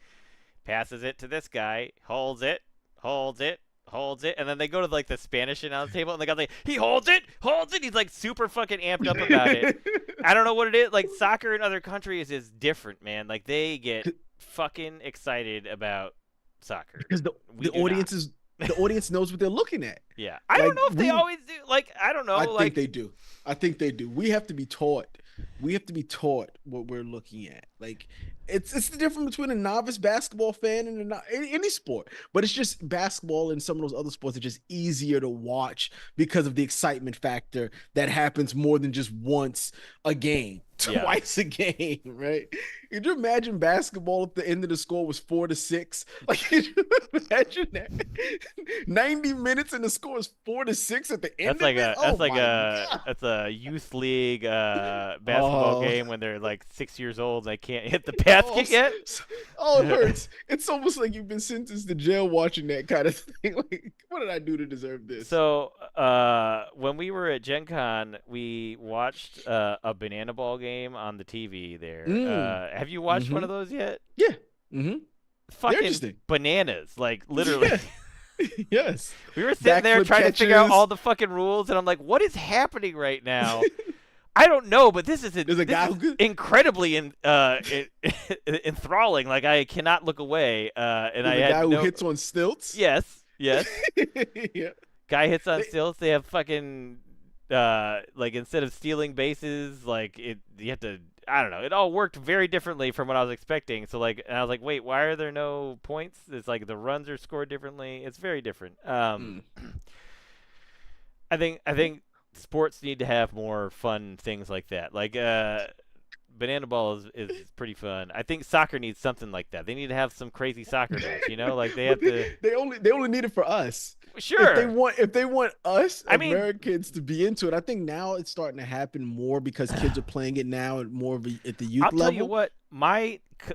passes it to this guy, holds it, holds it, and then they go to like the Spanish announce table and they got like he holds it. He's like super fucking amped up about it. I don't know what it is. Like soccer in other countries is different, man. Like they get fucking excited about soccer. Because We the do not. audience is the audience knows what they're looking at. Yeah, I don't Like know if they we always do. Like I don't know. I Like think they do. I think they do. We have to be taught. We have to be taught what we're looking at. Like it's the difference between a novice basketball fan and any sport. But it's just basketball and some of those other sports are just easier to watch because of the excitement factor that happens more than just once a game, yeah, twice a game, right? Could you imagine basketball if the end of the score was 4-6? Like, could you imagine that? 90 minutes and the score is 4-6 at the end that's like of it? a Oh my God. that's a youth league basketball Oh, game when they're like 6 years old and they can't hit the basket yet. oh, it hurts. It's almost like you've been sentenced to jail watching that kind of thing. Like, what did I do to deserve this? So when we were at Gen Con, we watched a banana ball game on the TV there. Mm. Have you watched one Mm-hmm. of those yet? Yeah. Mm-hmm. They're Fucking interesting. bananas, like literally. Yeah. Yes. We were sitting there Backflip trying to figure out catches. all the fucking rules, and I'm like, what is happening right now? I don't know, but this is There's a guy who could. incredibly enthralling. Like I cannot look away. And I There's a had guy who no. hits on stilts. Yes, yes. Yeah. Guy hits on They- stilts. They have fucking like instead of stealing bases, like you have to. I don't know. It all worked very differently from what I was expecting. So like, and I was like, wait, why are there no points? It's like the runs are scored differently. It's very different. Mm. I think sports need to have more fun things like that. Like banana ball is pretty fun. I think soccer needs something like that. They need to have some crazy soccer nerds. You know, like they But have to. they only need it for us. Sure. If they want us I mean, Americans to be into it, I think now it's starting to happen more because kids are playing it now at more of at the I'll youth tell you level. what.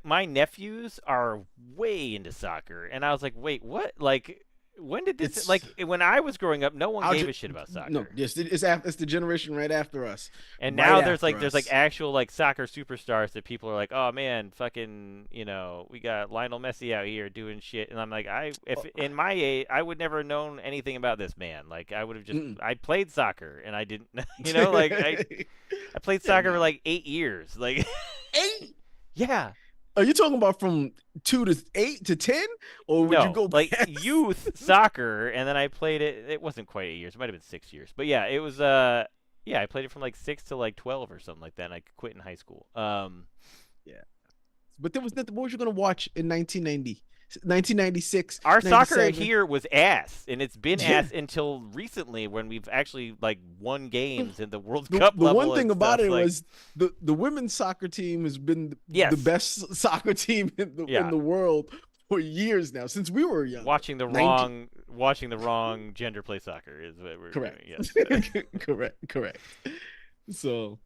My nephews are way into soccer, and I was like, wait, what? Like, when did this? It's Like, when I was growing up, no one I'll gave ju- a shit about no, soccer. yes, it's the generation right after us, And right now there's after like us. actual like soccer superstars that people are like, oh man, fucking, we got Lionel Messi out here doing shit, and I'm like, if Oh, in my age, I would never have known anything about this man. Like I would have just mm-mm. I played soccer and I didn't, like I played Yeah, soccer for no. like 8 years. Like, 8? yeah, Are you talking about from 2 to 8 to 10, or would you no, go like past? youth soccer, and then I played it. It wasn't quite 8 years. It might have been 6 years, but yeah, it was. Yeah, I played it from like 6 to like 12 or something like that. And I quit in high school. Yeah, but there was nothing. What was you gonna watch in 1990, 1996, Our soccer 97? here was ass, and it's been Yeah. ass until recently when we've actually like won games in the World The Cup the one level thing and about stuff. it Like, was the women's soccer team has been the yes, best soccer team in yeah, the world for years now since we were younger. watching the 19 wrong gender play soccer is what we're correct. doing. Yes, Correct. So,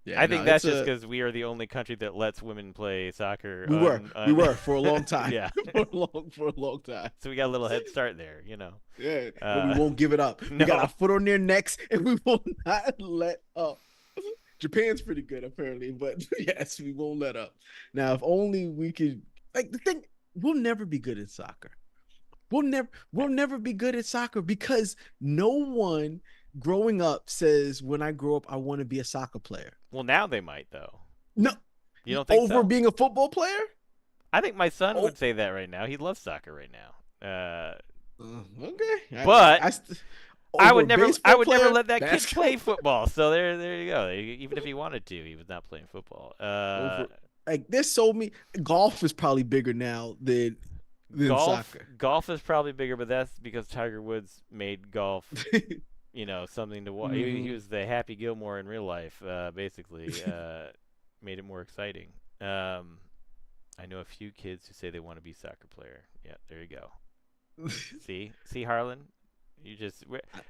yeah, I no, think that's it's just a because we are the only country that lets women play soccer. we were we On were for a long time. yeah, For a long time. so we got a little head start there. Yeah, but we Uh, won't give it up. We got our no, foot on their necks, and we will not let up. Japan's pretty good apparently, but yes, we won't let up. Now, if only we could. Like the thing, we'll never be good at soccer. We'll never be good at soccer because no one growing up says when I grow up I want to be a soccer player. well now they might though. No, You don't think over so? being a football player. I think my son Oh, would say that right now. He loves soccer right now. okay. But I Over a would never I baseball would never player, let that kid basketball. play football. So there you go. Even if he wanted to, he was not playing football. Over like there's so many. Golf is probably bigger now than Golf soccer. golf is probably bigger, but that's because Tiger Woods made golf, something to watch. He Mhm. was the Happy Gilmore in real life, basically. Made it more exciting. I know a few kids who say they want to be a soccer player. Yeah, there you go. See, Harlan,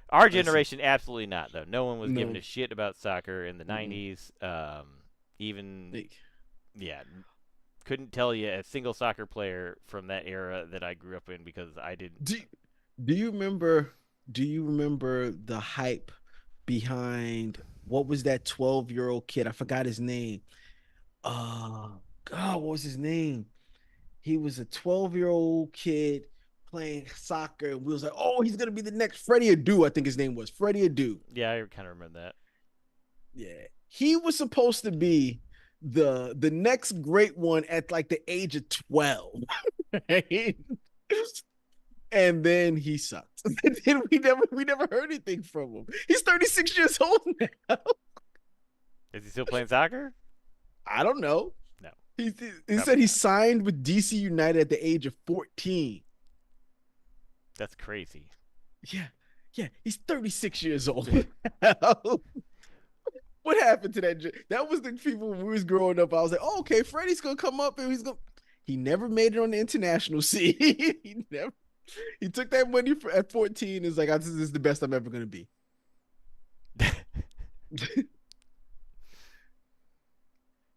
our Listen, generation absolutely not though. No one was giving no, a shit about soccer in the mm-mm. '90s. Even Like, yeah, couldn't tell you a single soccer player from that era that I grew up in because I didn't. do do you remember? Do you remember the hype behind what was that 12-year-old kid? I forgot his name. God, what was his name? He was a 12-year-old kid playing soccer, and we was like, oh, he's gonna be the next Freddie Adu. I think his name was Freddie Adu. Yeah, I kind of remember that. Yeah, he was supposed to be the next great one at like the age of 12. Right? And then he sucked. And then we never heard anything from him. He's 36 years old now. Is he still playing soccer? I don't know. No, He probably said he not. signed with DC United at the age of 14. That's crazy. Yeah. Yeah, he's 36 years old. What happened to that? That was the people when we was growing up. I was like, oh, okay, Freddie's gonna come up and he's gonna. He never made it on the international scene. He never. He took that money at 14. Is like, this is the best I'm ever gonna be.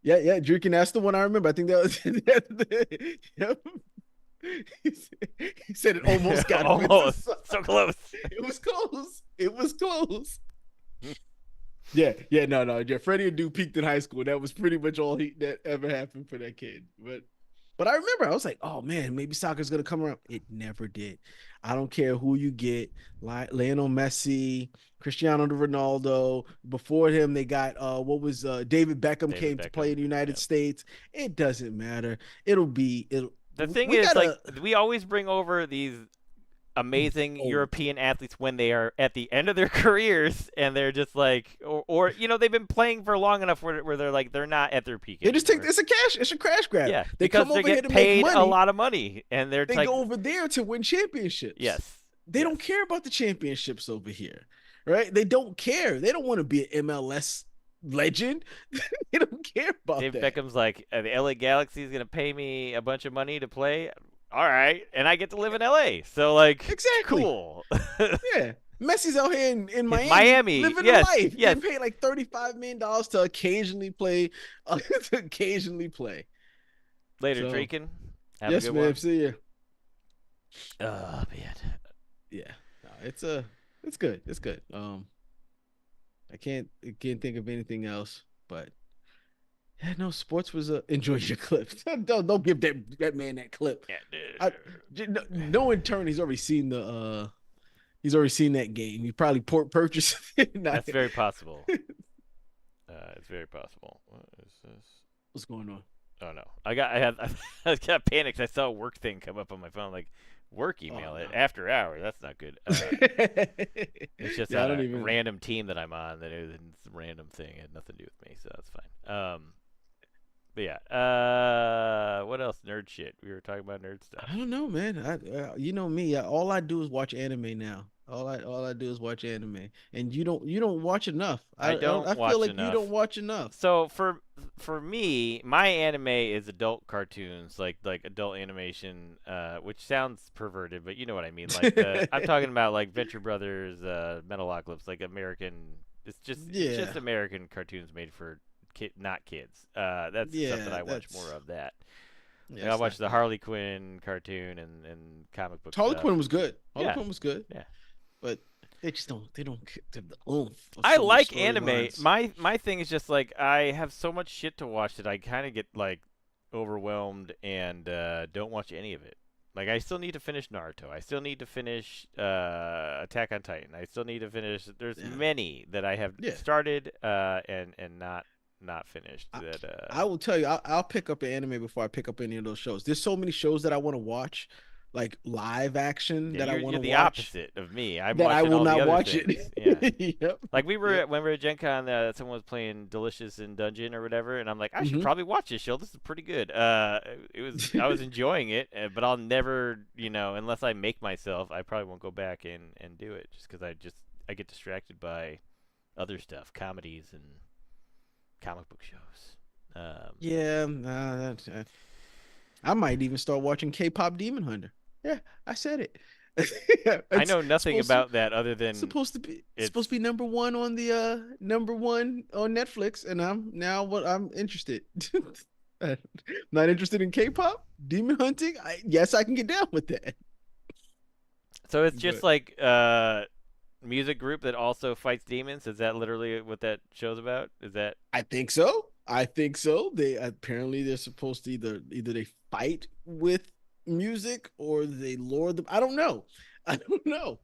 Yeah, drinking. That's the one I remember. I think that was. Yep. He said it almost got him into Almost so close. It was close. It was close. Yeah, no. Yeah, Freddie Adu peaked in high school. That was pretty much all that ever happened for that kid. But I remember I was like, oh man, maybe soccer's gonna come around. It never did. I don't care who you get, like Lionel Messi, Cristiano Ronaldo. Before him, they got David Beckham David came to play Beckham. in the United Yeah. States. It doesn't matter. It'll The thing we is, like, gotta we always bring over these amazing oh European athletes when they are at the end of their careers and they're just like, or they've been playing for long enough where they're like, they're not at their peak they just take anymore. it's a crash grab. Yeah, They because come they over here get to make paid a money. lot of money and they're They like, go over there to win championships. yes, They yes. don't care about the championships over here, right? They don't care. They don't want to be an MLS. legend. They don't care about Dave that. Beckham's like, the LA Galaxy is gonna pay me a bunch of money to play. All right, and I get to live in LA, so like, Exactly. cool. Yeah. Messi's out here in In Miami Miami, living a yes, life, yes. getting paid like $35 million to occasionally play, to occasionally play. Later, So Draken. Have a yes, good man. one. See ya. Oh man. Yeah, no, it's good. It's good. I can't think of anything else, but yeah, no, sports was a enjoy your clip. Don't give that man that clip. Yeah, I no in turn he's already seen that game. He probably purchased it. that's very possible. It's very possible. What is this? What's going on? Oh no, I got panicked. I saw a work thing come up on my phone, like work Oh email no. it after hours. That's not good. It's just Yeah, I on don't a even. random team that I'm on. That it was a random thing. It had nothing to do with me, so that's fine. But yeah. What else? Nerd shit. We were talking about nerd stuff. I don't know, man. You know me. All I do is watch anime now. All I do is watch anime, and you don't watch enough. I don't I feel watch like you don't enough. watch enough. So for me, my anime is adult cartoons, like adult animation, which sounds perverted, but you know what I mean. Like I'm talking about like Venture Brothers, Metalocalypse, like American. It's just Yeah, American cartoons made for not kids. That's the stuff that yeah. I watch more That's of. That yeah. like I It's watch not the good. Harley Quinn cartoon and comic book Harley stuff. Quinn was good. Harley Yeah, Quinn was good, yeah. but they just don't. They don't get the oomph of I some of the like anime. storylines. My thing is just like I have so much shit to watch that I kind of get like overwhelmed and don't watch any of it. Like I still need to finish Naruto. I still need to finish Attack on Titan. I still need to finish. There's Yeah, many that I have yeah. started and not finished. I, That I will tell you, I'll pick up an anime before I pick up any of those shows. There's so many shows that I want to watch, like live action yeah, that I you're want you're to the watch, opposite of me. I'm that I watching will all the not other watch things. Yeah. it. Yep. Like we Yep. were when we were at Gen Con, someone was playing Delicious in Dungeon or whatever, and I'm like, I should Hmm. probably watch this show. This is pretty good. I was enjoying it, but I'll never, unless I make myself, I probably won't go back and do it just because I get distracted by other stuff, comedies and comic book shows. Yeah, I might even start watching K-pop Demon Hunter. Yeah, I said it. I it's know nothing supposed to about that other than supposed it's to be number one on the number one on Netflix, and I'm interested. Not interested in K-pop demon hunting. Yes, I can get down with that. so it's just But like music group that also fights demons. Is that literally what that show's about? Is that I think so. I think so. They're supposed to either they fight with music or they lure them. I don't know. I don't know.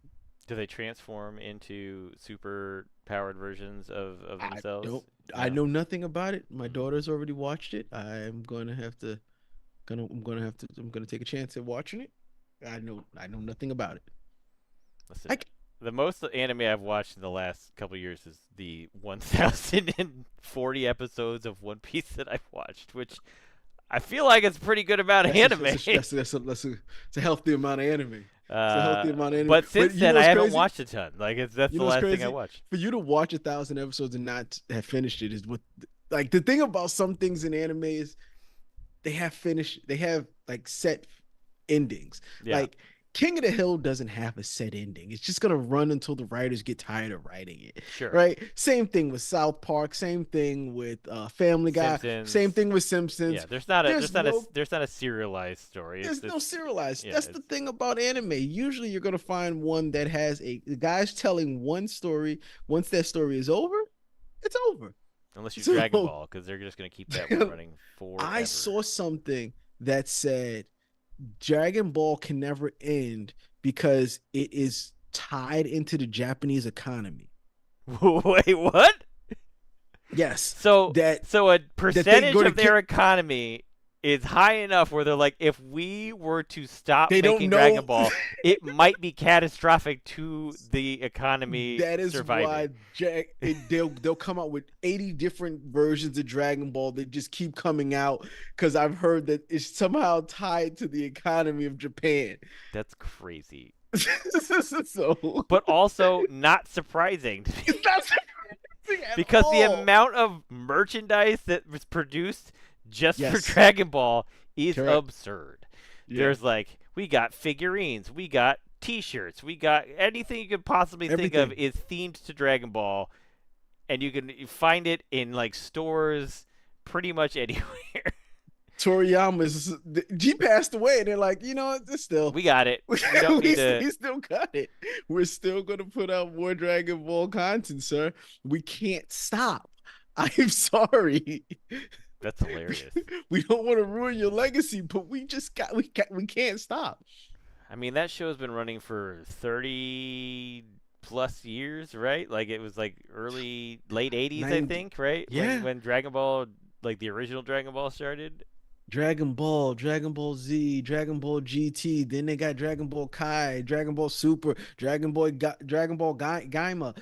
Do they transform into super powered versions of I themselves? don't. I No. know nothing about it. My Mm. daughter's already watched it. I'm gonna take a chance at watching it. I know nothing about it. Listen, I the most anime I've watched in the last couple of years is the 1,040 episodes of One Piece that I've watched, which I feel like it's a pretty good amount of that's a, anime. that's a, that's a, it's a healthy amount of anime. It's a healthy amount of anime. But But since you then, know I what's haven't crazy? watched a ton. Like that's You the know what's last thing I crazy? watched. For you to watch 1,000 episodes and not have finished it is what like the thing about some things in anime is they have like set endings. Yeah, Like King of the Hill doesn't have a set ending. It's just gonna run until the writers get tired of writing it. sure. Right? Same thing with South Park, same thing with Family Guy, same Simpsons. thing with Yeah, Simpsons. there's not a There's no serialized story. there's no serialized. Yeah, That's the thing about anime. Usually you're gonna find one that has the guy's telling one story. Once that story is over, it's over. unless you're Dragon So Ball, because they're just gonna keep that one running I forever. saw something that said Dragon Ball can never end because it is tied into the Japanese economy. Wait, what? Yes, So, that so a they percentage go to of their economy is high enough where they're like, if we were to stop they don't making Dragon know. Ball, it might be catastrophic to the economy That is surviving. why they'll come out with 80 different versions of Dragon Ball that just keep coming out because I've heard that it's somehow tied to the economy of Japan. That's crazy, So but also not surprising. it's not. at because the all. amount of merchandise that was produced just for Yes, Dragon Ball is correct. absurd. Yeah, There's like we got figurines, we got T-shirts, we got anything you could possibly think of everything. is themed to Dragon Ball, and you find it in like stores pretty much anywhere. Toriyama's he passed away, and they're like, you know what? It's still We got it. we, We don't need to. we still got it. We're still gonna put out more Dragon Ball content, sir. We can't stop. I'm sorry. That's hilarious. We don't want to ruin your legacy, but we can't stop. I mean, that show's been running for 30 plus years, right? Like it was like early late 80s, I 90, think, right? When yeah. Dragon Ball, like the original Dragon Ball started. Dragon Ball, Dragon Ball Z, Dragon Ball GT. Then they got Dragon Ball Kai, Dragon Ball Super, Dragon Ball Gaima.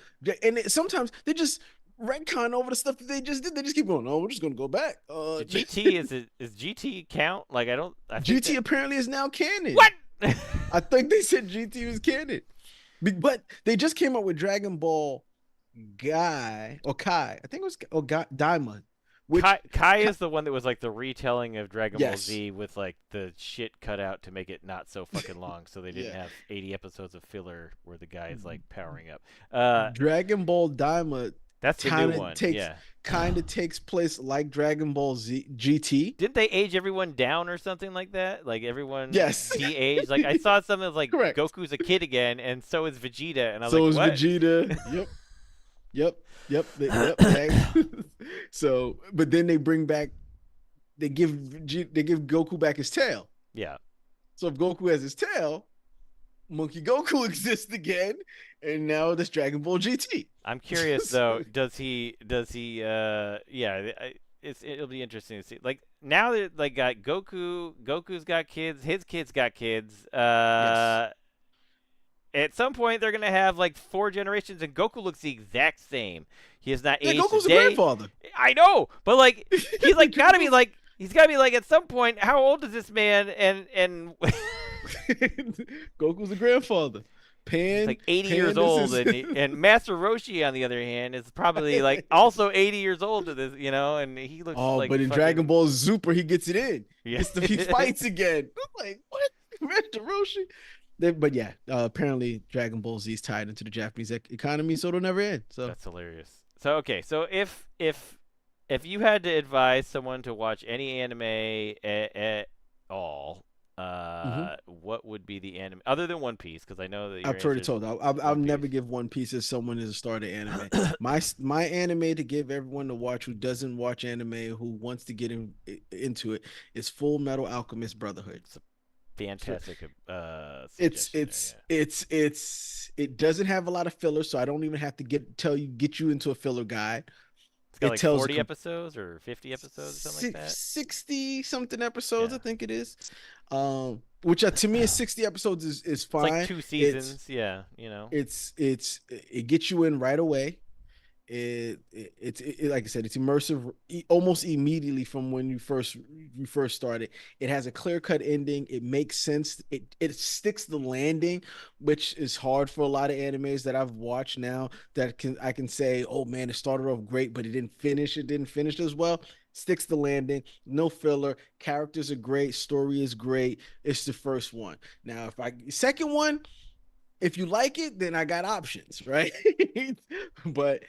Sometimes they just retcon over the stuff that they just did. They just keep going. Oh, we're just gonna go back. The GT is GT count? Like I don't. I think GT that. apparently is now canon. What? I think they said GT was canon, but they just came up with Dragon Ball Guy or Kai. I think it was Daima, which Kai is the one that was like the retelling of Dragon Ball yes, Z with like the shit cut out to make it not so fucking long, so they didn't yeah. have 80 episodes of filler where the guy is like powering up. Dragon Ball Daima That's the new kind of one. takes Yeah. kind of takes place like Dragon Ball Z GT. Didn't they age everyone down or something like that? Like everyone Yes, de-aged. Like I saw something that was like correct. Goku's a kid again, and so is Vegeta, and I was like, So is what? Vegeta. Yep, yep, yep. So, but then they bring back they give Goku back his tail. Yeah. So if Goku has his tail, Monkey Goku exists again, and now there's Dragon Ball GT. I'm curious So, though. Does he? Yeah. It'll be interesting to see. Like now that like got Goku. Goku's got kids. His kids got kids. yes. At some point they're gonna have like 4 generations, and Goku looks the exact same. He has not Yeah, aged a Goku's a day. grandfather. I know, but like he's like gotta be like he's gotta be like at some point. How old is this man? And Goku's a grandfather. he's Pan, like 80 years Pan is old, his. and Master Roshi on the other hand is probably like also 80 years old to this, and he looks Oh, like but in Dragon fucking Ball Super, he gets it in. yeah. He fights again. I'm like, what? Master Roshi? But yeah, apparently Dragon Ball Z is tied into the Japanese economy, so it'll never end. So That's hilarious. So okay, so if you had to advise someone to watch any anime at all, mhm. what would be the anime other than One Piece? Because I know that your I've already answer is told. I'll One never Piece. give One Piece as someone as a starter anime. My anime to give everyone to watch who doesn't watch anime, who wants to get into it, is Full Metal Alchemist Brotherhood. It's a fantastic it's suggestion there. it's Yeah, it doesn't have a lot of fillers, so I don't even have to get you into a filler guide. it's got It like tells 40 episodes or 50 episodes or something like that. 60 something episodes, I Yeah, think it is. Which to me is 60 episodes is it's like fine. two It's seasons. Yeah, it gets you in right away. It's like I said, it's immersive almost immediately from when you first started. It has a clear cut ending. It makes sense. It sticks the landing, which is hard for a lot of animes that I've watched now. That I can say, oh man, it started off great, but it didn't finish. It didn't finish as well. Sticks the landing, no filler. Characters are great. Story is great. It's the first one. Now, second one, if you like it, then I got options, right? But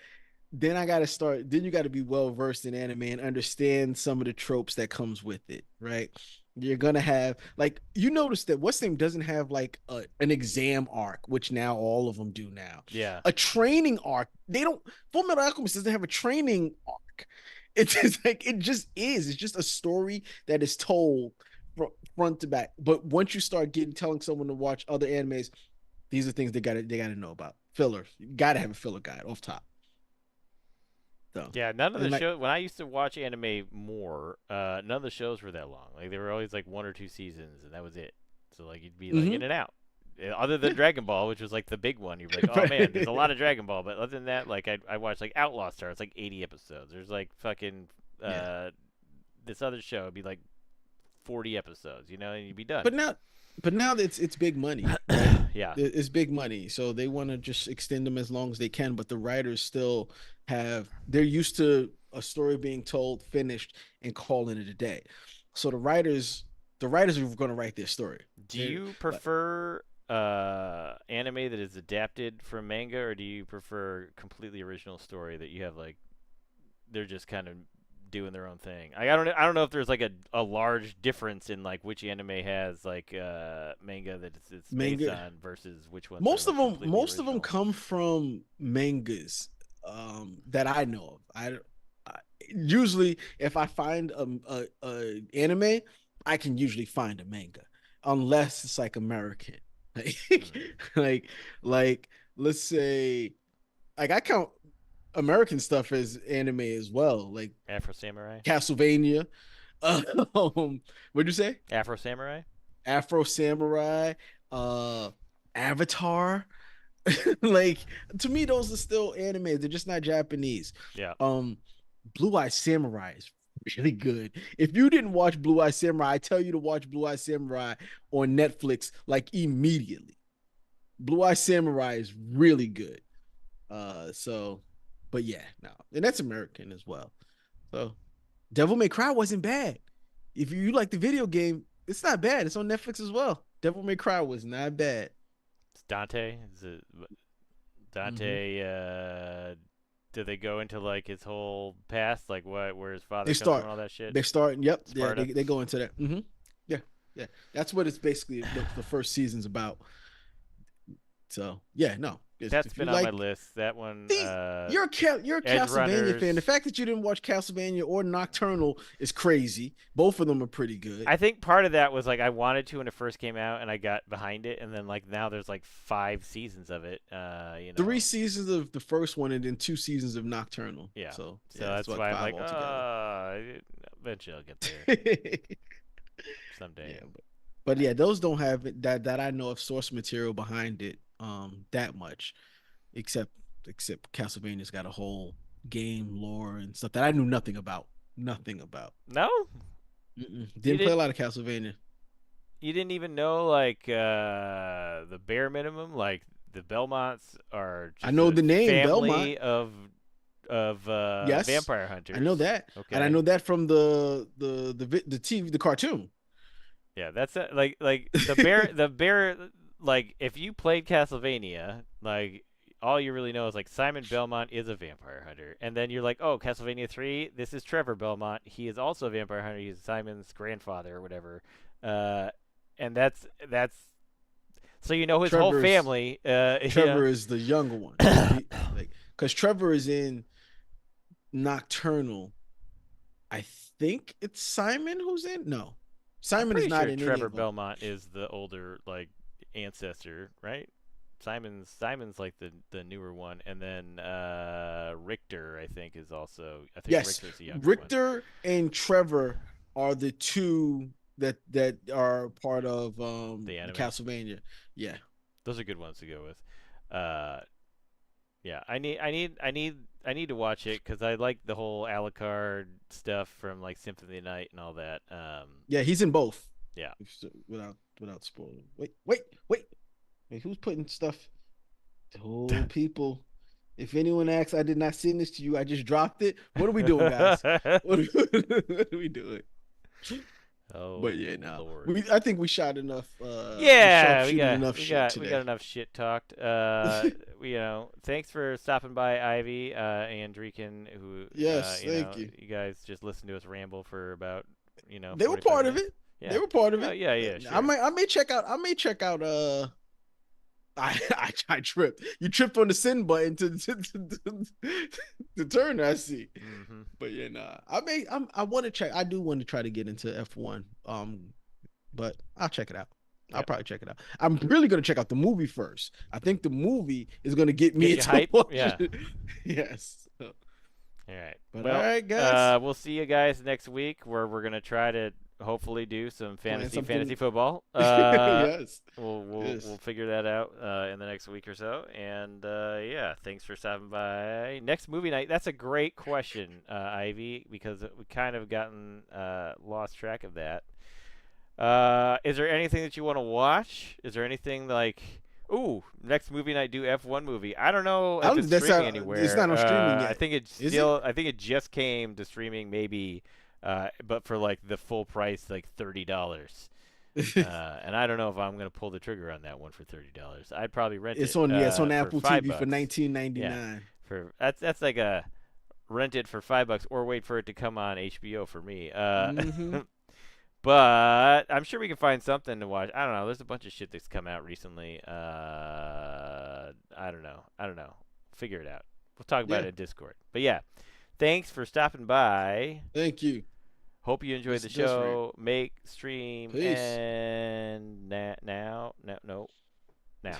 then I got to start. Then you got to be well versed in anime and understand some of the tropes that comes with it, right? You're gonna have like you notice that what's name doesn't have like an exam arc, which now all of them do now. yeah. A training arc. They don't. Full Metal Alchemist doesn't have a training arc. It's just like it just is. It's just a story that is told front to back. But once you start telling someone to watch other animes, these are things they gotta know about. Fillers. You gotta have a filler guide off top. So Yeah, none of and the like shows when I used to watch anime more, none of the shows were that long. Like they were always like 1 or 2 seasons, and that was it. So like you'd be like mm-hmm. in and out. Other than Dragon Ball, which was like the big one, you're like, oh man, there's a lot of Dragon Ball. But other than that, like I watched like Outlaw Star, it's like 80 episodes. There's like fucking Yeah. this other show would be like 40 episodes, and you'd be done. But now it's big money, right? Yeah. It's big money, so they want to just extend them as long as they can. But the writers still they're used to a story being told, finished, and calling it a day. So the writers are going to write their story. Do They're you like prefer anime that is adapted from manga, or do you prefer completely original story that you have like they're just kind of doing their own thing? I don't know if there's like a large difference in like which anime has like manga that it's based manga. on versus which ones are like completely Most of them original. come from mangas that I know of. I usually if I find a anime, I can usually find a manga, unless it's like American, like Hmm. like like let's say like I count American stuff as anime as well, like Afro Samurai. Castlevania. What'd you say? Afro Samurai. Afro Samurai, uh, Avatar. Like to me, those are still anime. They're just not Japanese. Yeah. Um, Blue Eye Samurai is really good. If you didn't watch Blue Eye Samurai, I tell you to watch Blue Eye Samurai on Netflix like immediately. Blue Eye Samurai is really good. So, but yeah, no, and that's American as well. So, Devil May Cry wasn't bad. If you like the video game, it's not bad. It's on Netflix as well. Devil May Cry was not bad. It's Dante. Is it Mm-hmm. Dante? Do they go into like his whole past, like what where his father They comes from, start. and all that shit? They're starting. Yep. Yeah. Sparta. They go into that. Mm-hmm. Yeah. Yeah. That's what it's basically the first season's about. So yeah, no. That's If you been on my like list. That one, these, you're a Edge Castlevania Runners. fan. The fact that you didn't watch Castlevania or Nocturnal is crazy. Both of them are pretty good. I think part of that was like I wanted to when it first came out, and I got behind it, and then like now there's like 5 seasons of it. Three seasons of the first one and then 2 seasons of Nocturnal. Yeah. So So yeah, it's that's like why I'm five like, altogether. eventually I'll get there someday. Yeah, but yeah, those don't have that I know of source material behind it that much, except Castlevania's got a whole game lore and stuff that I knew nothing about. Nothing about. No, you Didn't play a didn't. lot of Castlevania. You didn't even know like the bare minimum, like the Belmonts are I just know a the name Belmont. family of Yes, vampire I know hunters. that, and I Okay. know that from the TV the cartoon. Yeah, that's it. Like the bear like if you played Castlevania, like all you really know is like Simon Belmont is a vampire hunter. And then you're like, "Oh, Castlevania 3, this is Trevor Belmont. He is also a vampire hunter. He's Simon's grandfather or whatever." Uh and that's so you know his whole Trevor's family yeah. Trevor is the younger one. Like because Trevor is in Nocturnal. I think it's Simon who's in. No, I'm Simon is pretty not sure in any Trevor of them. Belmont is the older like ancestor, right? Simon's like the newer one, and then Richter I think is also I think Yes, Richter's the younger one. Richter and Trevor are the two that are part of The anime. Castlevania. Yeah, Those are good ones to go with. Uh, yeah, I need to watch it because I like the whole Alucard stuff from like Symphony of the Night and all that. yeah, he's in both. Yeah. Without spoiling. Wait, who's putting stuff? Oh, people. If anyone asks, I did not send this to you. I just dropped it. What are we doing, guys? What are we doing? But yeah, Oh no. Lord. I think we shot enough. We Yeah, sharpshooted enough shit we got today. enough shit talked. Thanks for stopping by, Ivy, and Dreeken, who, Yes, thank you. you guys just listened to us ramble for about, They were 45 part of minutes. it. They Yeah. were part of Oh, it. yeah, yeah, sure. I may check out. I may check out. I tripped. You tripped on the send button to turn. I see. Mm-hmm. But yeah, nah. I want to check. I do want to try to get into F1. But I'll check it out. I'll Yep. probably check it out. I'm really gonna check out the movie first. I think the movie is gonna get me Get you into hype? Yeah. watching. Yes. All right. But all Well, right, guys. we'll see you guys next week where we're going to try to hopefully do some Plan fantasy something. football. Yes. We'll Yes. figure that out in the next week or so. And yeah, thanks for stopping by. Next movie night. That's a great question, Ivy, because we kind of gotten lost track of that. Is there anything that you want to watch? Is there anything like Ooh, next movie night do F1 movie. I don't know I if don't. it's That's streaming not. It's anywhere. not on streaming I yet. think it's Is it? still. I think it just came to streaming, maybe, but for like the full price, like $30. And I don't know if I'm gonna pull the trigger on that one for $30. I'd probably rent It's it on. Yeah, it's on for Apple five TV for bucks. nineteen ninety Yeah, nine. for that's like a rent it for $5 or wait for it to come on HBO for me. Mm-hmm. But I'm sure we can find something to watch. I don't know. There's a bunch of shit that's come out recently. I don't know. I don't know. Figure it out. We'll talk about Yeah. it in Discord. But yeah, thanks for stopping by. Thank you. Hope you enjoyed This the is Ghost Rant. show. Make, stream, Peace. and now, no, no, now.